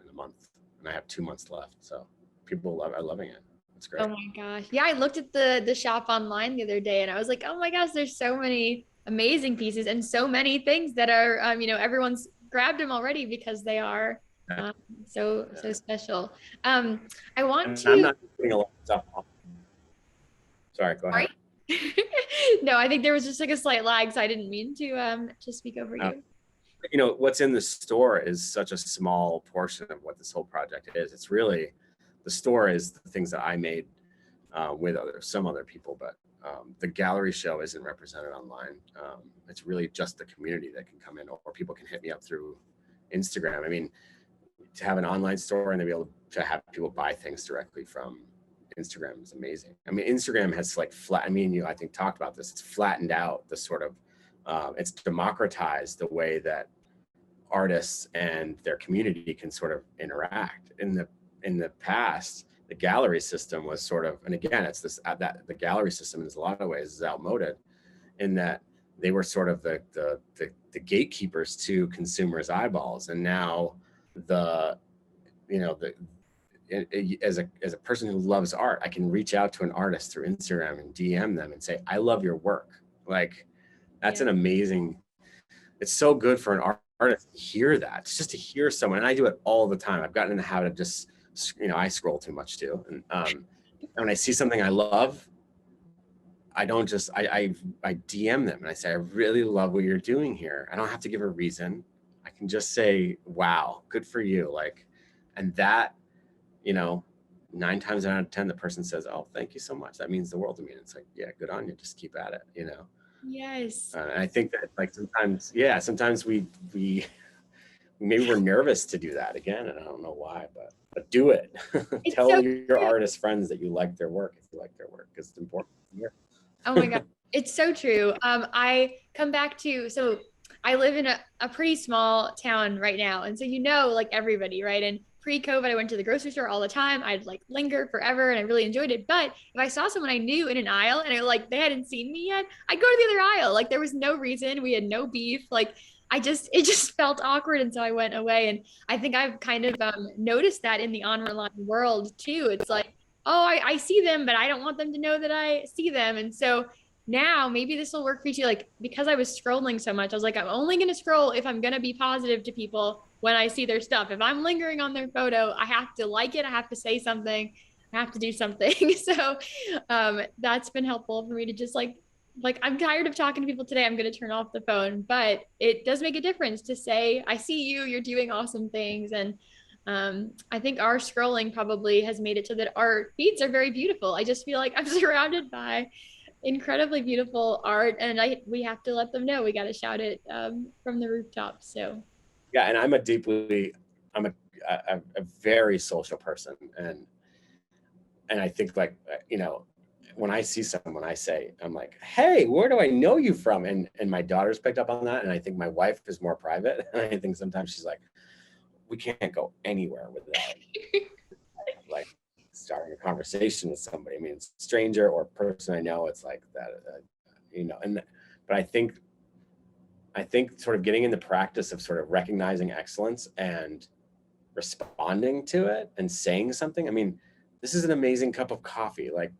a month, and I have 2 months left. So people are loving it. It's great. Oh my gosh. Yeah, I looked at the shop online the other day, and I was like, oh my gosh, there's so many amazing pieces and so many things that are everyone's grabbed them already because they are so special. I want to. I'm not putting a lot of stuff on. Sorry, go ahead. No, I think there was just like a slight lag, so I didn't mean to speak over you. What's in the store is such a small portion of what this whole project is. It's really, the store is the things that I made with some other people, but the gallery show isn't represented online. It's really just the community that can come in, or people can hit me up through Instagram. I mean, to have an online store and to be able to have people buy things directly from Instagram is amazing. I mean, Instagram has like I think talked about this. It's flattened out the sort of, it's democratized the way that artists and their community can sort of interact. In the past, the gallery system was sort of, and again, it's this that the gallery system in a lot of ways is outmoded, in that they were sort of the gatekeepers to consumers' eyeballs, and now as a person who loves art, I can reach out to an artist through Instagram and DM them and say, I love your work. Like, that's an amazing, it's so good for an artist to hear that. It's just to hear someone, and I do it all the time. I've gotten in the habit of just, I scroll too much too. And when I see something I love, I don't just, I DM them and I say, I really love what you're doing here. I don't have to give a reason. I can just say, wow, good for you. Like, And that, you know, 9 times out of 10, the person says, "Oh, thank you so much. That means the world to me." And it's like, yeah, good on you. Just keep at it, you know? Yes. And I think that like sometimes, yeah, sometimes we maybe we're nervous to do that again. And I don't know why, but do it. It's Tell so your true. artist friends that you like their work if you like their work, because it's important. Yeah. Oh my God. It's so true. I come back to, so I live in a pretty small town right now. And so, like everybody, right? And pre-COVID, I went to the grocery store all the time. I'd like linger forever and I really enjoyed it. But if I saw someone I knew in an aisle and they hadn't seen me yet, I'd go to the other aisle. Like there was no reason. We had no beef. Like it just felt awkward. And so I went away. And I think I've kind of noticed that in the online world too. It's like, oh, I see them, but I don't want them to know that I see them. And so now maybe this will work for you too. Like, because I was scrolling so much, I was like, I'm only going to scroll if I'm going to be positive to people when I see their stuff. If I'm lingering on their photo, I have to like it. I have to say something. I have to do something. So that's been helpful for me to just like I'm tired of talking to people today. I'm going to turn off the phone, but it does make a difference to say, I see you, you're doing awesome things. And I think our scrolling probably has made it so that our feeds are very beautiful. I just feel like I'm surrounded by incredibly beautiful art, and we have to let them know. We got to shout it from the rooftops. So Yeah. And I'm a very social person. And I think like, you know, when I see someone, I'm like, hey, where do I know you from? And my daughter's picked up on that. And I think my wife is more private. And I think sometimes she's like, we can't go anywhere without like starting a conversation with somebody. I mean, it's a stranger or person I know, it's like that, you know, but I think sort of getting in the practice of sort of recognizing excellence and responding to it and saying something. I mean, this is an amazing cup of coffee. Like,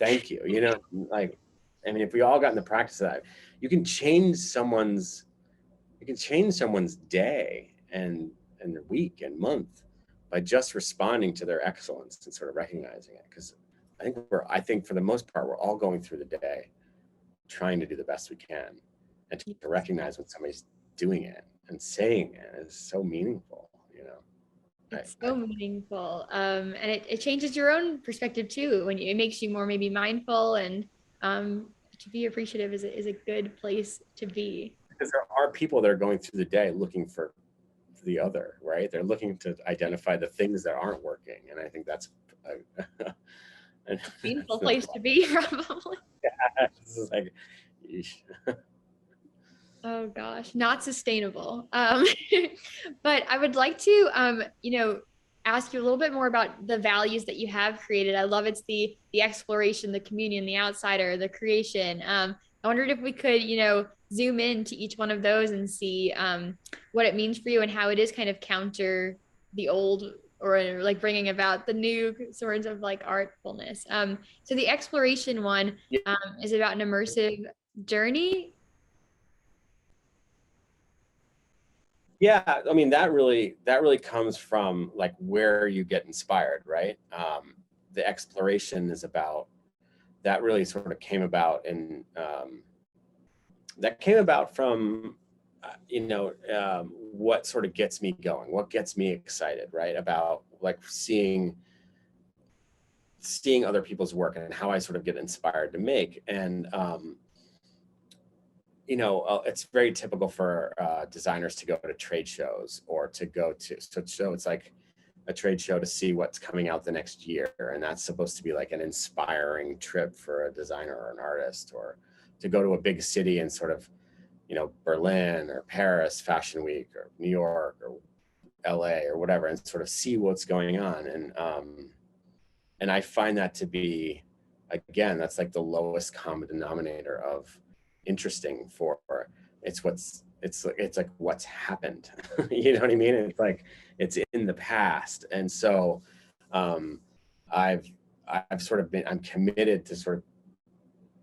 thank you. You know, like, I mean, if we all got in the practice of that, you can change someone's day and their week and month by just responding to their excellence and sort of recognizing it. Because I think for the most part, we're all going through the day trying to do the best we can, and to recognize when somebody's doing it and saying it is so meaningful, you know. it's so meaningful. And it changes your own perspective too when it makes you more maybe mindful, and to be appreciative is a good place to be. Because there are people that are going through the day looking for the other, right? They're looking to identify the things that aren't working, and I think that's a Painful place to be, probably. yeah, this is like, Oh gosh, not sustainable. But I would like to, ask you a little bit more about the values that you have created. I love it's the exploration, the communion, the outsider, the creation. I wondered if we could, zoom into each one of those and see what it means for you and how it is kind of counter the old, or like bringing about the new sorts of like artfulness. So the exploration one is about an immersive journey. yeah. I mean, that really comes from like where you get inspired, right? The exploration is about that. Really sort of came about in that came about from what sort of gets me going, what gets me excited, right? About like seeing other people's work and how I sort of get inspired to make. And it's very typical for designers to go to trade shows or to go to, so it's like a trade show to see what's coming out the next year. And that's supposed to be like an inspiring trip for a designer or an artist, or to go to a big city and sort of, Berlin or Paris Fashion Week or New York or LA or whatever, and sort of see what's going on. And I find that to be, again, that's like the lowest common denominator of interesting for it's like what's happened. You know what I mean? It's like it's in the past. And so I've sort of I'm committed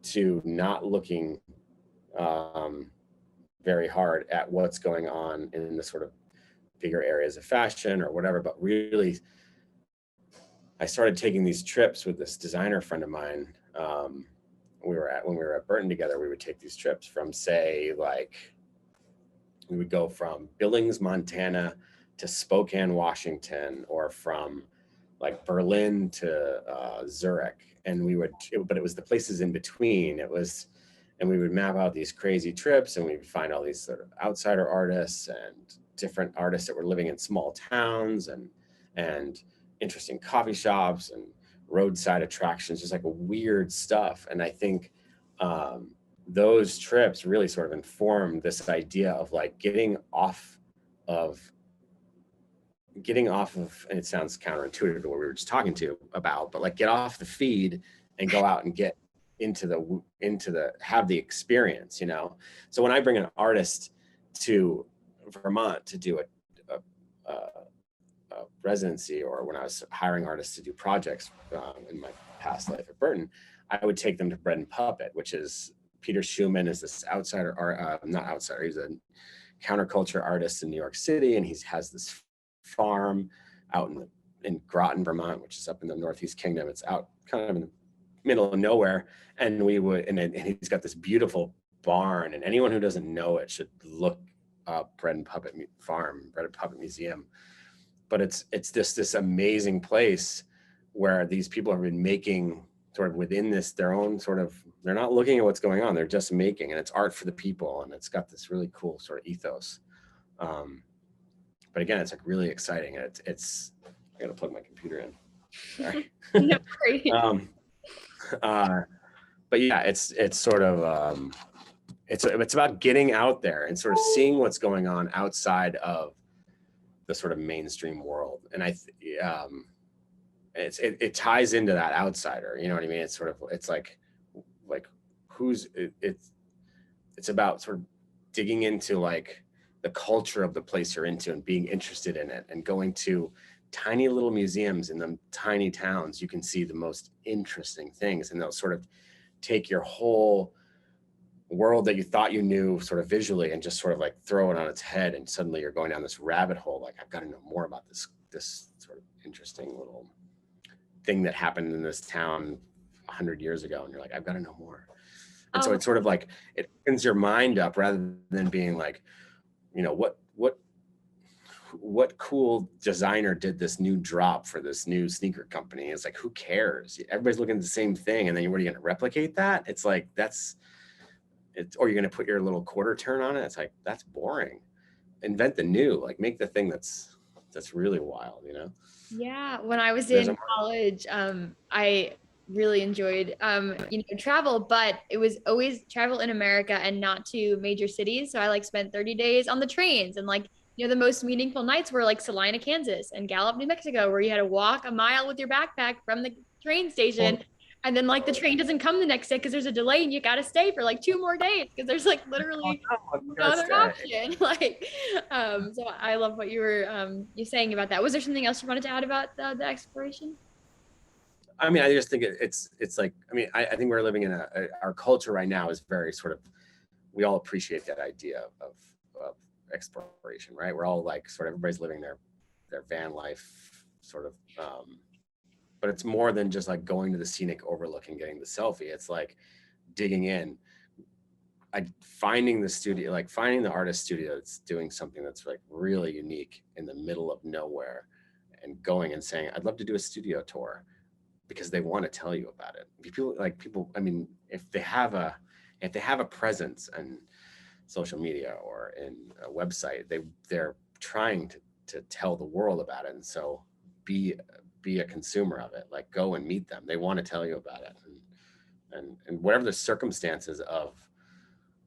to not looking very hard at what's going on in the sort of bigger areas of fashion or whatever, but really I started taking these trips with this designer friend of mine. When we were at Burton together, we would take these trips from, say, like, we would go from Billings, Montana to Spokane, Washington, or from like Berlin to Zurich. And but it was the places in between. And we would map out these crazy trips, and we would find all these sort of outsider artists and different artists that were living in small towns and interesting coffee shops and roadside attractions, just like weird stuff. And I think those trips really sort of informed this idea of like getting off of, and it sounds counterintuitive to what we were just talking to about, but like get off the feed and go out and get into the have the experience, you know? So when I bring an artist to Vermont to do a residency, or when I was hiring artists to do projects in my past life at Burton, I would take them to Bread and Puppet, which is Peter Schumann is this outsider art, not outsider, he's a counterculture artist in New York City, and he has this farm out in Groton, Vermont, which is up in the Northeast Kingdom. It's out kind of in the middle of nowhere, and and he's got this beautiful barn, and anyone who doesn't know it should look up Bread and Puppet Farm, Bread and Puppet Museum. But it's this amazing place where these people have been making sort of within their own sort of, they're not looking at what's going on, they're just making, and it's art for the people, and it's got this really cool sort of ethos. But again, it's like really exciting. It's I gotta plug my computer in. Sorry. No worries. But yeah, it's sort of it's about getting out there and sort of seeing what's going on outside of the sort of mainstream world. And it ties into that outsider, you know what I mean? It's sort of, it's like it's about sort of digging into like the culture of the place you're into and being interested in it, and going to tiny little museums in them tiny towns. You can see the most interesting things, and they'll sort of take your whole world that you thought you knew sort of visually and just sort of like throw it on its head, and suddenly you're going down this rabbit hole, like I've got to know more about this sort of interesting little thing that happened in this town 100 years ago, and you're like, I've got to know more. And so it's sort of like, it opens your mind up rather than being like, you know, what cool designer did this new drop for this new sneaker company? It's like, who cares? Everybody's looking at the same thing, and then what are you going to replicate that? It's like, or you're going to put your little quarter turn on it. It's like, that's boring. Invent the new, like make the thing that's really wild, you know? Yeah, when I was in college, I really enjoyed travel, but it was always travel in America and not to major cities. So I like spent 30 days on the trains, and like, the most meaningful nights were like Salina, Kansas, and Gallup, New Mexico, where you had to walk a mile with your backpack from the train station. And then like the train doesn't come the next day because there's a delay, and you got to stay for like 2 more days because there's like literally no other option. Like, so I love what you were you saying about that. Was there something else you wanted to add about the exploration? I mean, I just think it's like, I mean, I think we're living in our culture right now is very sort of, we all appreciate that idea of exploration, right? We're all like, sort of, everybody's living their van life sort of, but it's more than just like going to the scenic overlook and getting the selfie. It's like digging in, finding the studio, like finding the artist studio that's doing something that's like really unique in the middle of nowhere, and going and saying, I'd love to do a studio tour, because they want to tell you about it. People, I mean, if they have a presence in social media or in a website, they're trying to tell the world about it. And so be a consumer of it, like go and meet them. They want to tell you about it. And whatever the circumstances of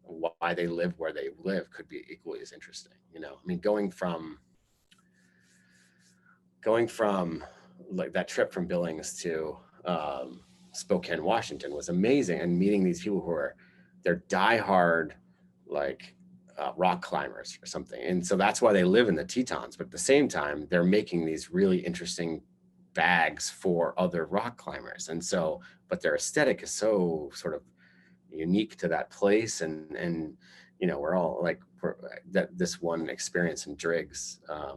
why they live where they live could be equally as interesting. You know, I mean, going from like that trip from Billings to Spokane, Washington was amazing, and meeting these people who they're diehard like rock climbers or something, and so that's why they live in the Tetons. But at the same time, they're making these really interesting bags for other rock climbers, and so, but their aesthetic is so sort of unique to that place, and you know, we're all like, this one experience in Driggs, I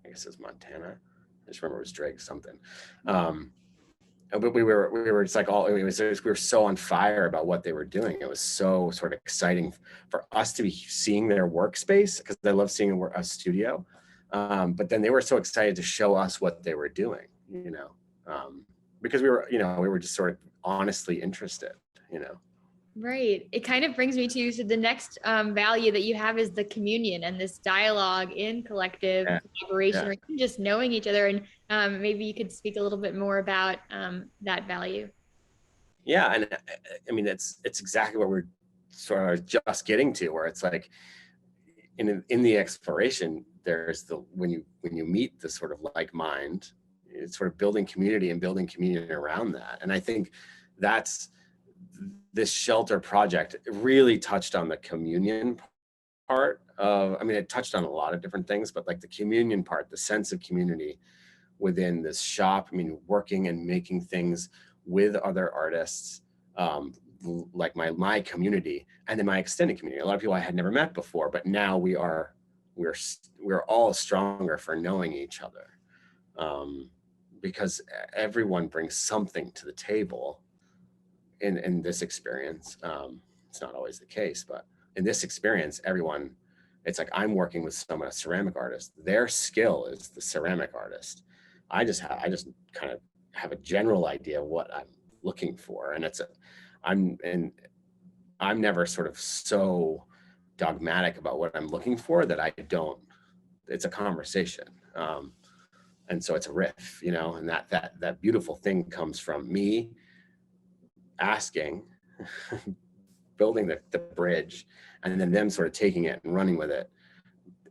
guess it's Montana. I just remember it was Drake something. But we were just like we were so on fire about what they were doing. It was so sort of exciting for us to be seeing their workspace, because I love seeing a studio. But then they were so excited to show us what they were doing, because we were just sort of honestly interested, Right. It kind of brings me to so the next value that you have is the communion and this dialogue in collective Yeah, collaboration, yeah, or even just knowing each other. And maybe you could speak a little bit more about that value. yeah. And I mean, it's exactly what we're sort of just getting to, where it's like in the exploration, there's when you meet the sort of like mind, it's sort of building community and building community around that. And I think that's this shelter project really touched on the communion part of, I mean, it touched on a lot of different things, but like the communion part, the sense of community within this shop. I mean, working and making things with other artists, like my community, and then my extended community. A lot of people I had never met before, but now we're all stronger for knowing each other, because everyone brings something to the table in this experience. It's not always the case, but in this experience, everyone, it's like I'm working with someone, a ceramic artist. Their skill is the ceramic artist. I just kind of have a general idea of what I'm looking for, and I'm never sort of so dogmatic about what I'm looking for that I don't. It's a conversation, and so it's a riff, and that beautiful thing comes from me asking, building the bridge, and then them sort of taking it and running with it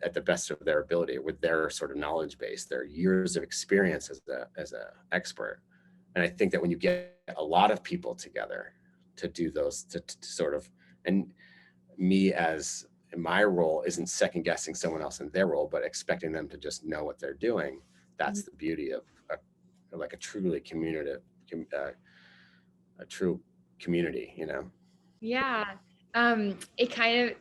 at the best of their ability with their sort of knowledge base, their years of experience as a expert. And I think that when you get a lot of people together to do those, to sort of, and me as in my role isn't second guessing someone else in their role, but expecting them to just know what they're doing. That's the beauty of like a truly communicative, a true community, Yeah. It kind of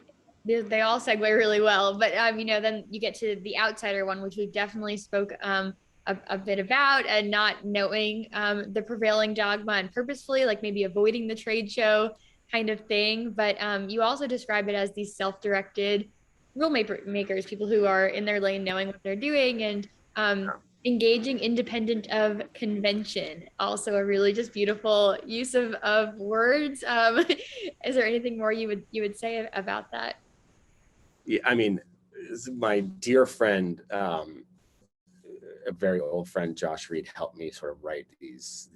they all segue really well, but then you get to the outsider one, which we definitely spoke a bit about, and not knowing the prevailing dogma and purposefully like maybe avoiding the trade show kind of thing. But you also describe it as these self-directed makers, people who are in their lane, knowing what they're doing, and engaging independent of convention. Also a really just beautiful use of words. Is there anything more you would say about that? Yeah, I mean, my dear friend, a very old friend, Josh Reed, helped me sort of write these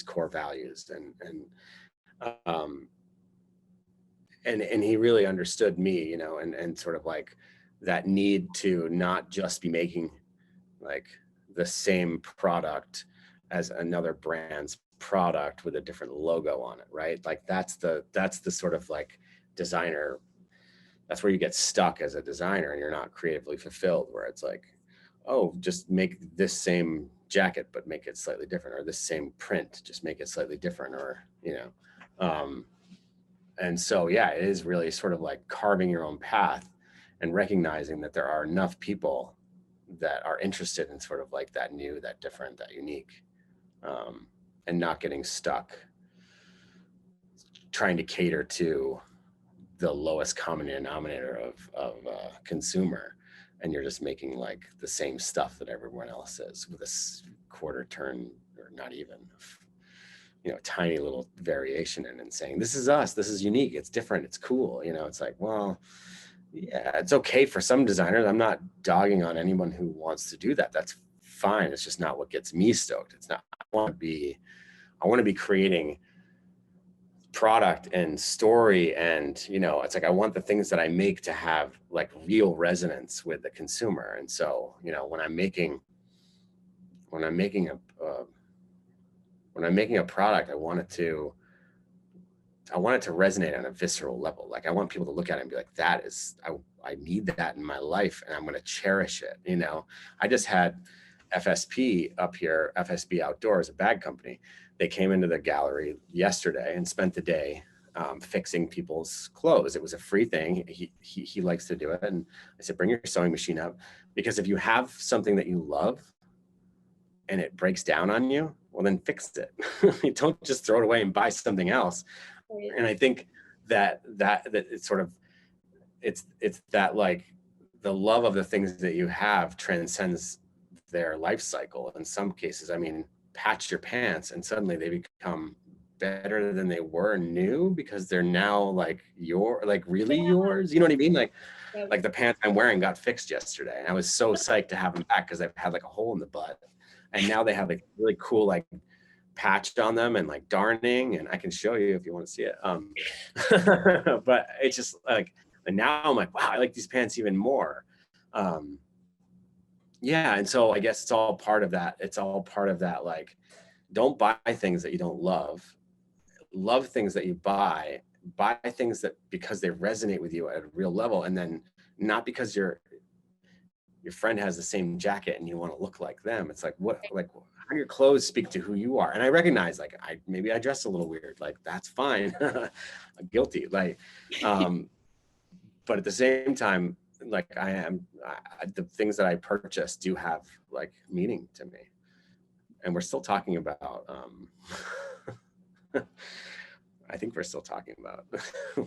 core values, um, and he really understood me, and sort of like that need to not just be making like the same product as another brand's product with a different logo on it, right? Like that's the sort of like designer, that's where you get stuck as a designer and you're not creatively fulfilled, where it's like, oh, just make this same jacket but make it slightly different, or this same print, just make it slightly different, or and so yeah, it is really sort of like carving your own path and recognizing that there are enough people that are interested in sort of like that new, that different, that unique, and not getting stuck trying to cater to the lowest common denominator of consumer, and you're just making like the same stuff that everyone else is with a quarter turn, or not even, tiny little variation in, and saying, this is us, this is unique, it's different, it's cool. It's like, well, yeah, it's okay for some designers. I'm not dogging on anyone who wants to do that. That's fine. It's just not what gets me stoked. It's not, I want to be creating product and story, and it's like I want the things that I make to have like real resonance with the consumer. And so when I'm making a product, I want it to resonate on a visceral level. Like I want people to look at it and be like, I need that in my life, and I'm going to cherish it. I just had FSP up here, FSB Outdoors, a bag company. They came into the gallery yesterday and spent the day fixing people's clothes. It was a free thing. He likes to do it. And I said, bring your sewing machine up, because if you have something that you love and it breaks down on you, well, then fix it. You don't just throw it away and buy something else. And I think that it's sort of, it's that like the love of the things that you have transcends their life cycle. In some cases, I mean, patch your pants and suddenly they become better than they were new because they're now like really yours. You know what I mean? Yeah. Like the pants I'm wearing got fixed yesterday, and I was so psyched to have them back because I've had like a hole in the butt, and now they have like really cool like patch on them and like darning, and I can show you if you want to see it. But it's just like, and now I'm like, wow, I like these pants even more. Yeah, and so I guess it's all part of that. It's all part of that. Like, don't buy things that you don't love. Love things that you buy. Buy things that because they resonate with you at a real level, and then not because your friend has the same jacket and you want to look like them. It's like, what, like, how your clothes speak to who you are. And I recognize, like, maybe I dress a little weird, like that's fine. I'm guilty, like, but at the same time, like the things that I purchase do have like meaning to me. And we're still talking about I think we're still talking about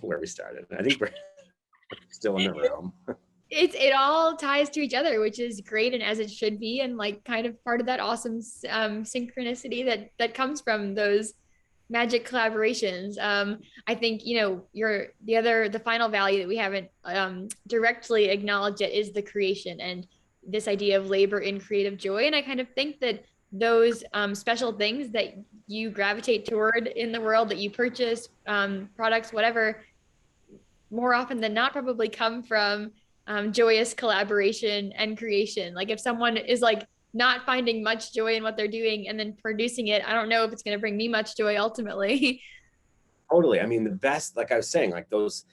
where we started. I think we're still in the realm. It all ties to each other, which is great and as it should be, and like kind of part of that awesome synchronicity that comes from those magic collaborations. I think, you know, the final value that we haven't directly acknowledged yet is the creation and this idea of labor in creative joy. And I kind of think that those special things that you gravitate toward in the world, that you purchase, products, whatever, more often than not probably come from joyous collaboration and creation. Like if someone is like not finding much joy in what they're doing and then producing it, I don't know if it's going to bring me much joy ultimately. Totally. I mean, the best, like I was saying, like those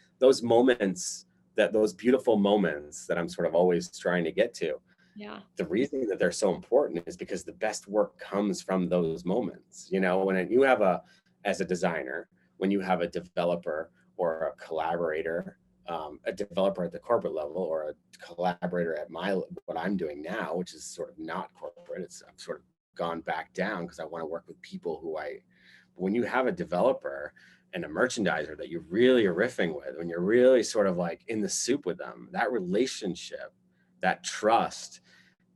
moments, those beautiful moments that I'm sort of always trying to get to. Yeah. The reason that they're so important is because the best work comes from those moments. You know, when you have as a designer, when you have a developer or a collaborator, a developer at the corporate level or a collaborator at what I'm doing now, which is sort of not corporate. I've sort of gone back down because I want to work with people when you have a developer and a merchandiser that you really are riffing with, when you're really sort of like in the soup with them, that relationship, that trust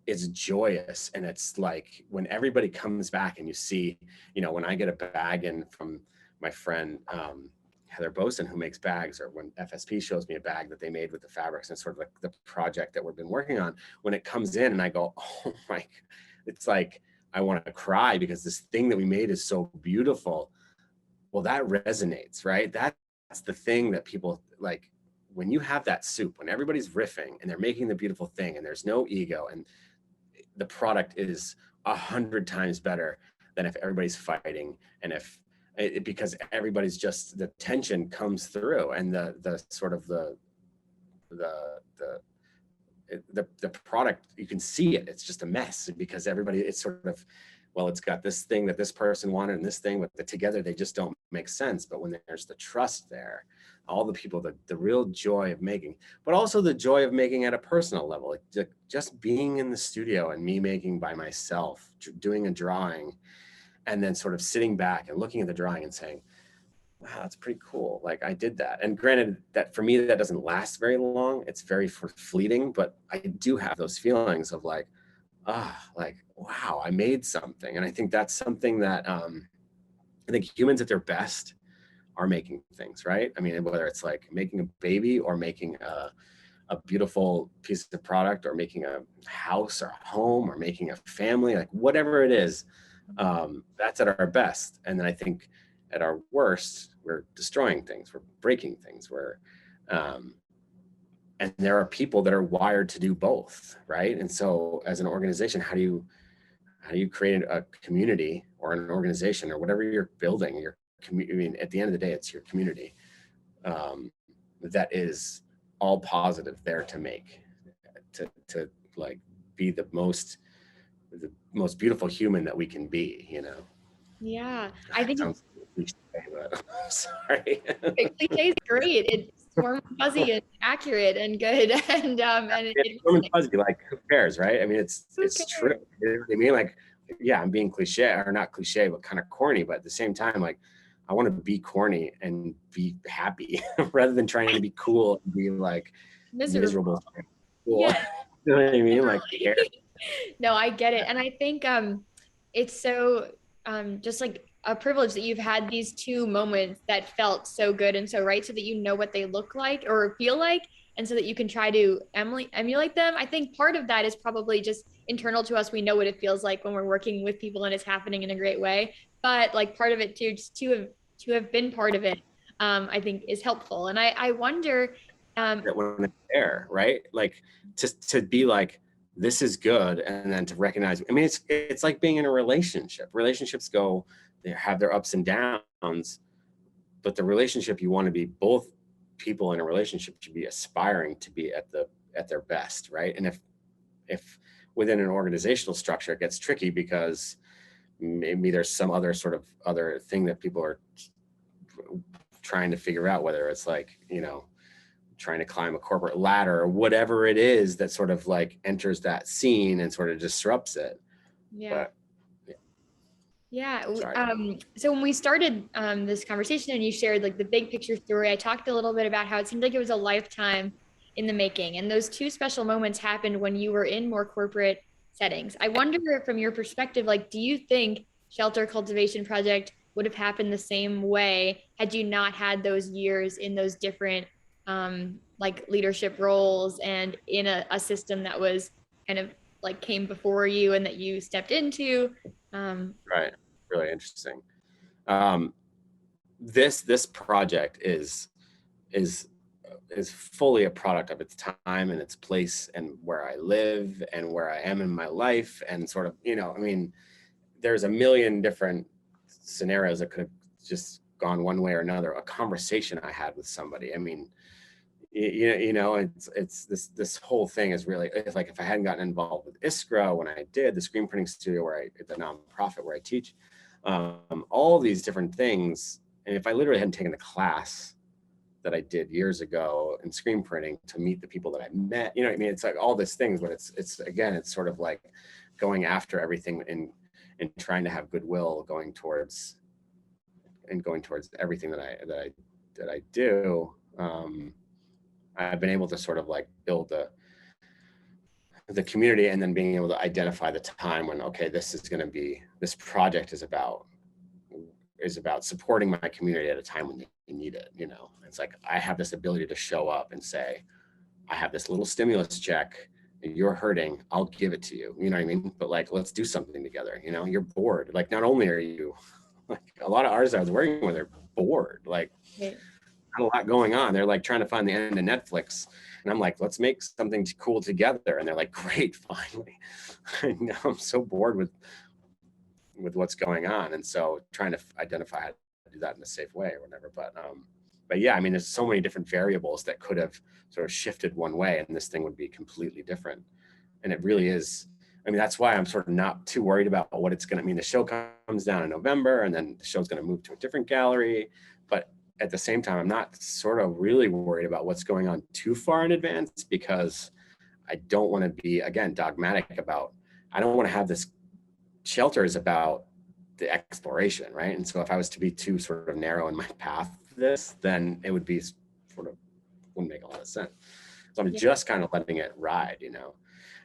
is joyous. And it's like when everybody comes back and you see, you know, when I get a bag in from my friend, Heather Boson, who makes bags, or when FSP shows me a bag that they made with the fabrics, and sort of like the project that we've been working on, when it comes in and I go, oh my, it's like, I want to cry because this thing that we made is so beautiful. Well, that resonates, right? That's the thing that people like. When you have that soup, when everybody's riffing and they're making the beautiful thing and there's no ego and the product is 100 times better than if everybody's fighting, and because everybody's just, the tension comes through, and the sort of the product, you can see it, it's just a mess because everybody, it's sort of, well, it's got this thing that this person wanted and this thing, but together they just don't make sense. But when there's the trust there, all the people, the real joy of making, but also the joy of making at a personal level, like just being in the studio and me making by myself, doing a drawing, and then sort of sitting back and looking at the drawing and saying, wow, that's pretty cool. Like I did that. And granted that for me, that doesn't last very long. It's very fleeting, but I do have those feelings of like, like, wow, I made something. And I think that's something that I think humans at their best are making things, right? I mean, whether it's like making a baby or making a beautiful piece of product or making a house or a home or making a family, like whatever it is, that's at our best. And then I think at our worst, we're destroying things, we're breaking things, and there are people that are wired to do both, right? And so as an organization, how do you create a community or an organization or whatever you're building, your community? I mean, at the end of the day, it's your community that is all positive there to make, to like be the most beautiful human that we can be, you know? Yeah. I That think sounds cliche, but sorry. cliche is great. It's warm and fuzzy and accurate and good. And It's warm and fuzzy, like who cares, right? I mean, it's who true. cares? You know what I mean? Like, yeah, I'm being cliche, or not cliche, but kind of corny. But at the same time, like, I want to be corny and be happy rather than trying to be cool and be like Miserable. miserable. cool. Yeah. You know what I mean? Like the air. No, I get it. And I think it's so just like a privilege that you've had these two moments that felt so good and so right so that you know what they look like or feel like and so that you can try to emulate them. I think part of that is probably just internal to us. We know what it feels like when we're working with people and it's happening in a great way. But like part of it too, just to have been part of it, I think is helpful. And I wonder That when it's there, right? Like to be like, this is good, and then to recognize. I mean, it's like being in a relationship. Relationships they have their ups and downs, but the relationship you want to be, both people in a relationship should be aspiring to be at their best, right? And if within an organizational structure it gets tricky because maybe there's some other sort of other thing that people are trying to figure out, whether it's like, trying to climb a corporate ladder or whatever it is that sort of like enters that scene and sort of disrupts it. yeah. But Yeah. sorry. So when we started this conversation and you shared like the big picture story, I talked a little bit about how it seemed like it was a lifetime in the making. And those two special moments happened when you were in more corporate settings. I wonder from your perspective, like, do you think Shelter Cultivation Project would have happened the same way had you not had those years in those different like leadership roles and in a system that was kind of like came before you and that you stepped into? Right. Really interesting. Um, this project is fully a product of its time and its place and where I live and where I am in my life, and sort of, I mean, there's a million different scenarios that could have just gone one way or another. A conversation I had with somebody. I mean, it's this whole thing is really, it's like if I hadn't gotten involved with Iskra when I did the screen printing studio, the nonprofit where I teach, all these different things, and if I literally hadn't taken the class that I did years ago in screen printing to meet the people that I met, what I mean? It's like all these things, but it's again, it's sort of like going after everything and trying to have goodwill going towards everything that I do. I've been able to sort of like build the community, and then being able to identify the time when, okay, this project is about supporting my community at a time when they need it. It's like I have this ability to show up and say, I have this little stimulus check, you're hurting, I'll give it to you. You know what I mean? But like, let's do something together. You're bored. Like, not only are you like, a lot of artists I was working with are bored, like not a lot going on. They're like trying to find the end of Netflix. And I'm like, let's make something cool together. And they're like, great, finally. Now I'm so bored with what's going on. And so trying to identify how to do that in a safe way or whatever. But yeah, I mean, there's so many different variables that could have sort of shifted one way and this thing would be completely different. And it really is. I mean, that's why I'm sort of not too worried about what it's going to mean. The show comes down in November and then the show's going to move to a different gallery. But at the same time, I'm not sort of really worried about what's going on too far in advance, because I don't want to be, again, dogmatic about, I don't want to have this. Shelter is about the exploration, right? And so if I was to be too sort of narrow in my path to this, then it would be sort of, wouldn't make a lot of sense. So I'm just kind of letting it ride,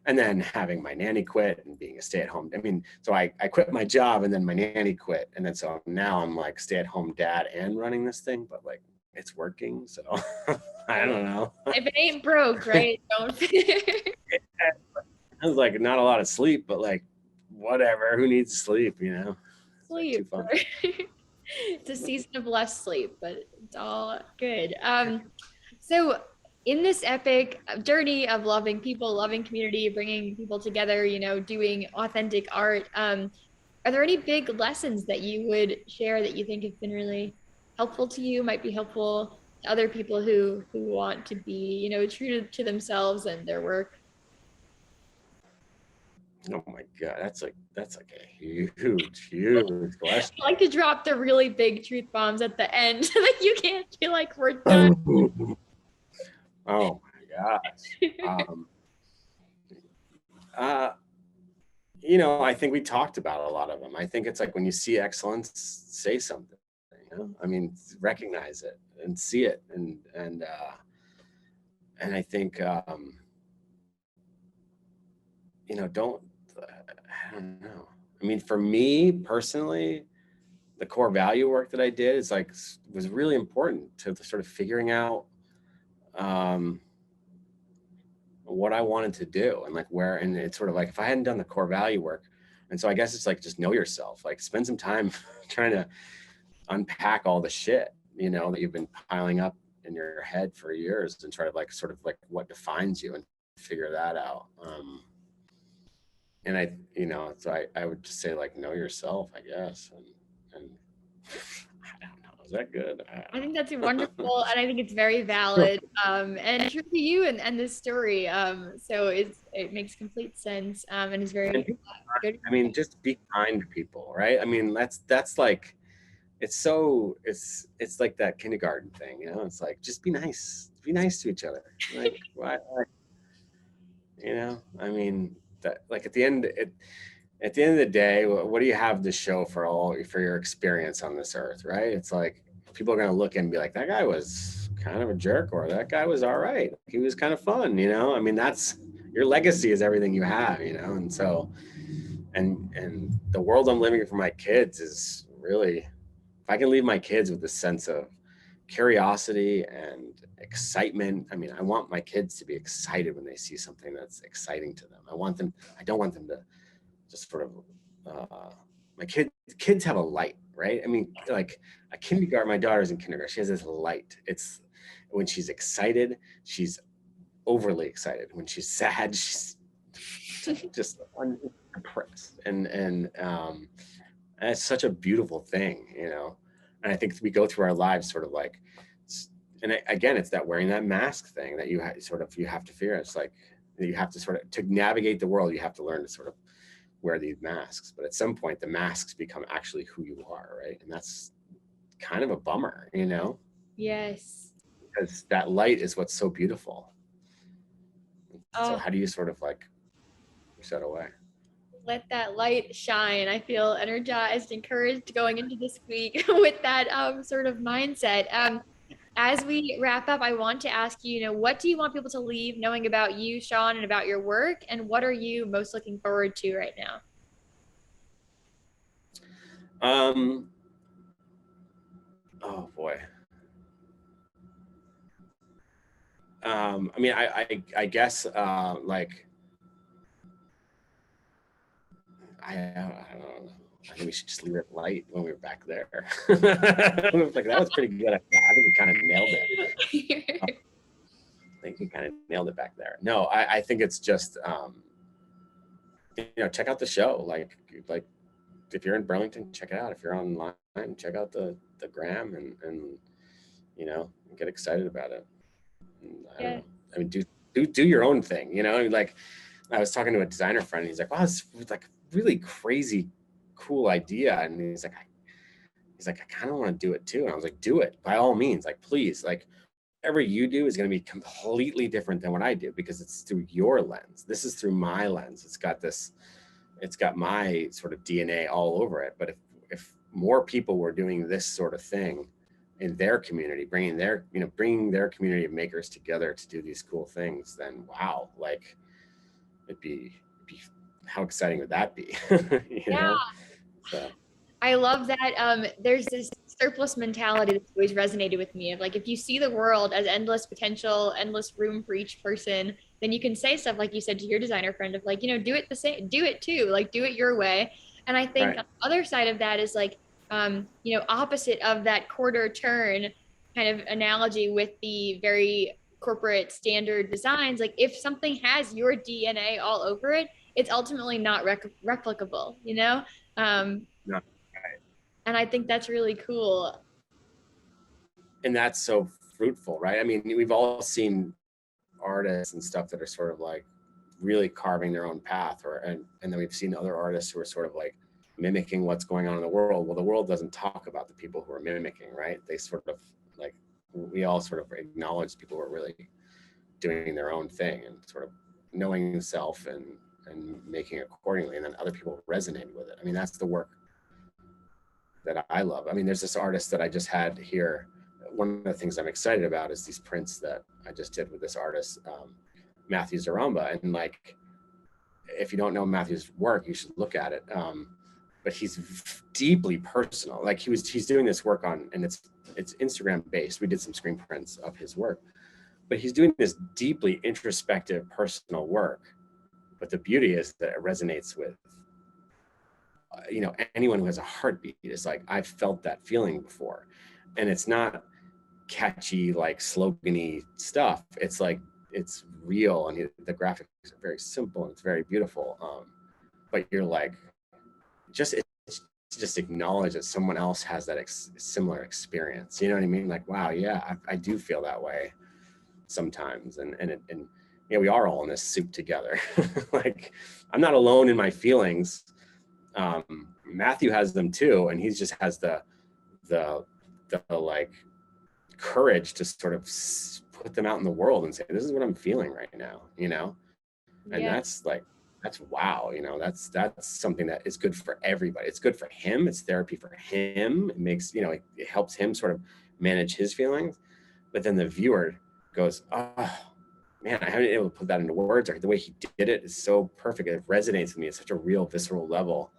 and then having my nanny quit and being a stay-at-home. I mean, so I quit my job and then my nanny quit. And then so now I'm like stay-at-home dad and running this thing, but like it's working. So I don't know. If it ain't broke, right? Don't. It was like not a lot of sleep, but like whatever, who needs sleep, It's like too Sleep. fun. It's a season of less sleep, but it's all good. So in this epic journey of loving people, loving community, bringing people together, doing authentic art, are there any big lessons that you would share that you think have been really helpful to you, might be helpful to other people who want to be, true to themselves and their work? Oh my God, that's like a huge question. I like to drop the really big truth bombs at the end so that you can't feel like we're done. Oh my gosh. I think we talked about a lot of them. I think it's like when you see excellence, say something. I mean, recognize it and see it, and I think I don't know. I mean, for me personally, the core value work that I did was really important to sort of figuring out what I wanted to do and and it's sort of like if I hadn't done the core value work. And so I guess it's like, just know yourself, like spend some time trying to unpack all the shit, that you've been piling up in your head for years, and try to sort of what defines you and figure that out. And I would just say know yourself, I guess. And I don't know. Is that good? I I think don't that's wonderful, and I think it's very know. valid, and true to you and this story. So it makes complete sense, and is And very people, good. I mean, just be kind to people, right? I mean, that's like, it's like that kindergarten thing, It's like, just be nice to each other. Like, why, I mean, that at the end of the day, what do you have to show for your experience on this earth, right? It's like people are going to look and be like, that guy was kind of a jerk, or that guy was all right. He was kind of fun, I mean, that's your legacy is everything you have, And so, and the world I'm living for my kids is really, if I can leave my kids with a sense of curiosity and excitement. I mean, I want my kids to be excited when they see something that's exciting to them. I don't want them to just sort of, my kids have a light, right? I mean, like my daughter's in kindergarten. She has this light. It's when she's excited, she's overly excited. When she's sad, she's just unimpressed. And it's such a beautiful thing, And I think we go through our lives sort of like, and again, it's that wearing that mask thing that you have to fear. It's like you have to to navigate the world, you have to learn to sort of wear these masks. But at some point, the masks become actually who you are, right? And that's kind of a bummer, Yes. Because that light is what's so beautiful. So Oh, how do you sort of push that away? let that light shine. I feel energized, encouraged going into this week with that sort of mindset. As we wrap up, I want to ask you, what do you want people to leave knowing about you, Shawn, and about your work? And what are you most looking forward to right now? Um, oh boy. I mean, I guess, I don't know. I think we should just leave it light when we were back there. That was pretty good. I think we kind of nailed it. I think we kind of nailed it back there. No, I think it's just, check out the show. Like if you're in Burlington, check it out. If you're online, check out the gram and get excited about it. And I don't Yeah. know. I mean, do your own thing. Like I was talking to a designer friend. And he's like, "Wow, this was like really crazy, cool idea." And he's like, "I kind of want to do it too." And I was like, "Do it by all means. Like, please, like." Whatever you do is going to be completely different than what I do because it's through your lens. This is through my lens. It's got my sort of DNA all over it. But if more people were doing this sort of thing in their community, bringing their community of makers together to do these cool things, then wow, like it'd be how exciting would that be? Yeah. So I love that. There's this surplus mentality that's always resonated with me of like, if you see the world as endless potential, endless room for each person, then you can say stuff like you said to your designer friend of like, do it the same, do it too, like do it your way. And I think right. on the other side of that is like, opposite of that quarter turn kind of analogy with the very corporate standard designs. Like if something has your DNA all over it, it's ultimately not replicable, No. and I think that's really cool. And that's so fruitful, right? I mean, we've all seen artists and stuff that are sort of like really carving their own path, and then we've seen other artists who are sort of like mimicking what's going on in the world. Well, the world doesn't talk about the people who are mimicking, right? They sort of like, we all sort of acknowledge people who are really doing their own thing and sort of knowing themselves and making accordingly, and then other people resonate with it. I mean, that's the work that I love. I mean, there's this artist that I just had here. One of the things I'm excited about is these prints that I just did with this artist, Matthew Zaramba. And like, if you don't know Matthew's work, you should look at it. But he's deeply personal. Like he's doing this work on, and it's Instagram based. We did some screen prints of his work, but he's doing this deeply introspective, personal work. But the beauty is that it resonates with, anyone who has a heartbeat. Is like, I've felt that feeling before, and it's not catchy, like slogany stuff. It's like, it's real, and the graphics are very simple and it's very beautiful. But you're like, just acknowledge that someone else has that similar experience. You know what I mean? Like, wow, yeah, I do feel that way sometimes, and we are all in this soup together. Like, I'm not alone in my feelings. Matthew has them too, and he just has the like courage to sort of put them out in the world and say, this is what I'm feeling right now, and Yeah. that's wow, that's something that is good for everybody. It's good for him. It's therapy for him. It makes, it helps him sort of manage his feelings. But then the viewer goes, oh man, I haven't been able to put that into words, or the way he did it is so perfect. It resonates with me at such a real visceral level.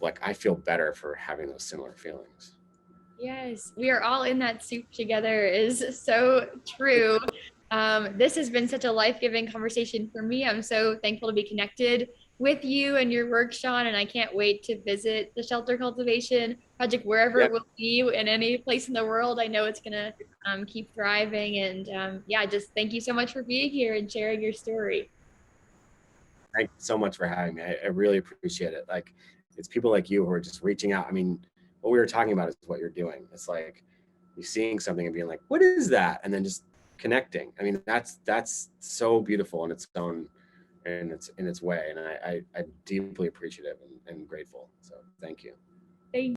Like, I feel better for having those similar feelings. Yes, we are all in that soup together is so true. This has been such a life-giving conversation for me. I'm so thankful to be connected with you and your work, Shawn, and I can't wait to visit the Shelter Cultivation project wherever Yeah, it will be in any place in the world. I know it's gonna keep thriving, and yeah, just thank you so much for being here and sharing your story. thank you so much for having me. I really appreciate it. Like, it's people like you who are just reaching out. I mean, what we were talking about is what you're doing. It's like you're seeing something and being like, what is that? And then just connecting. I mean, that's so beautiful in its own, and it's in its way. And I'm deeply appreciative and grateful. So thank you. Thank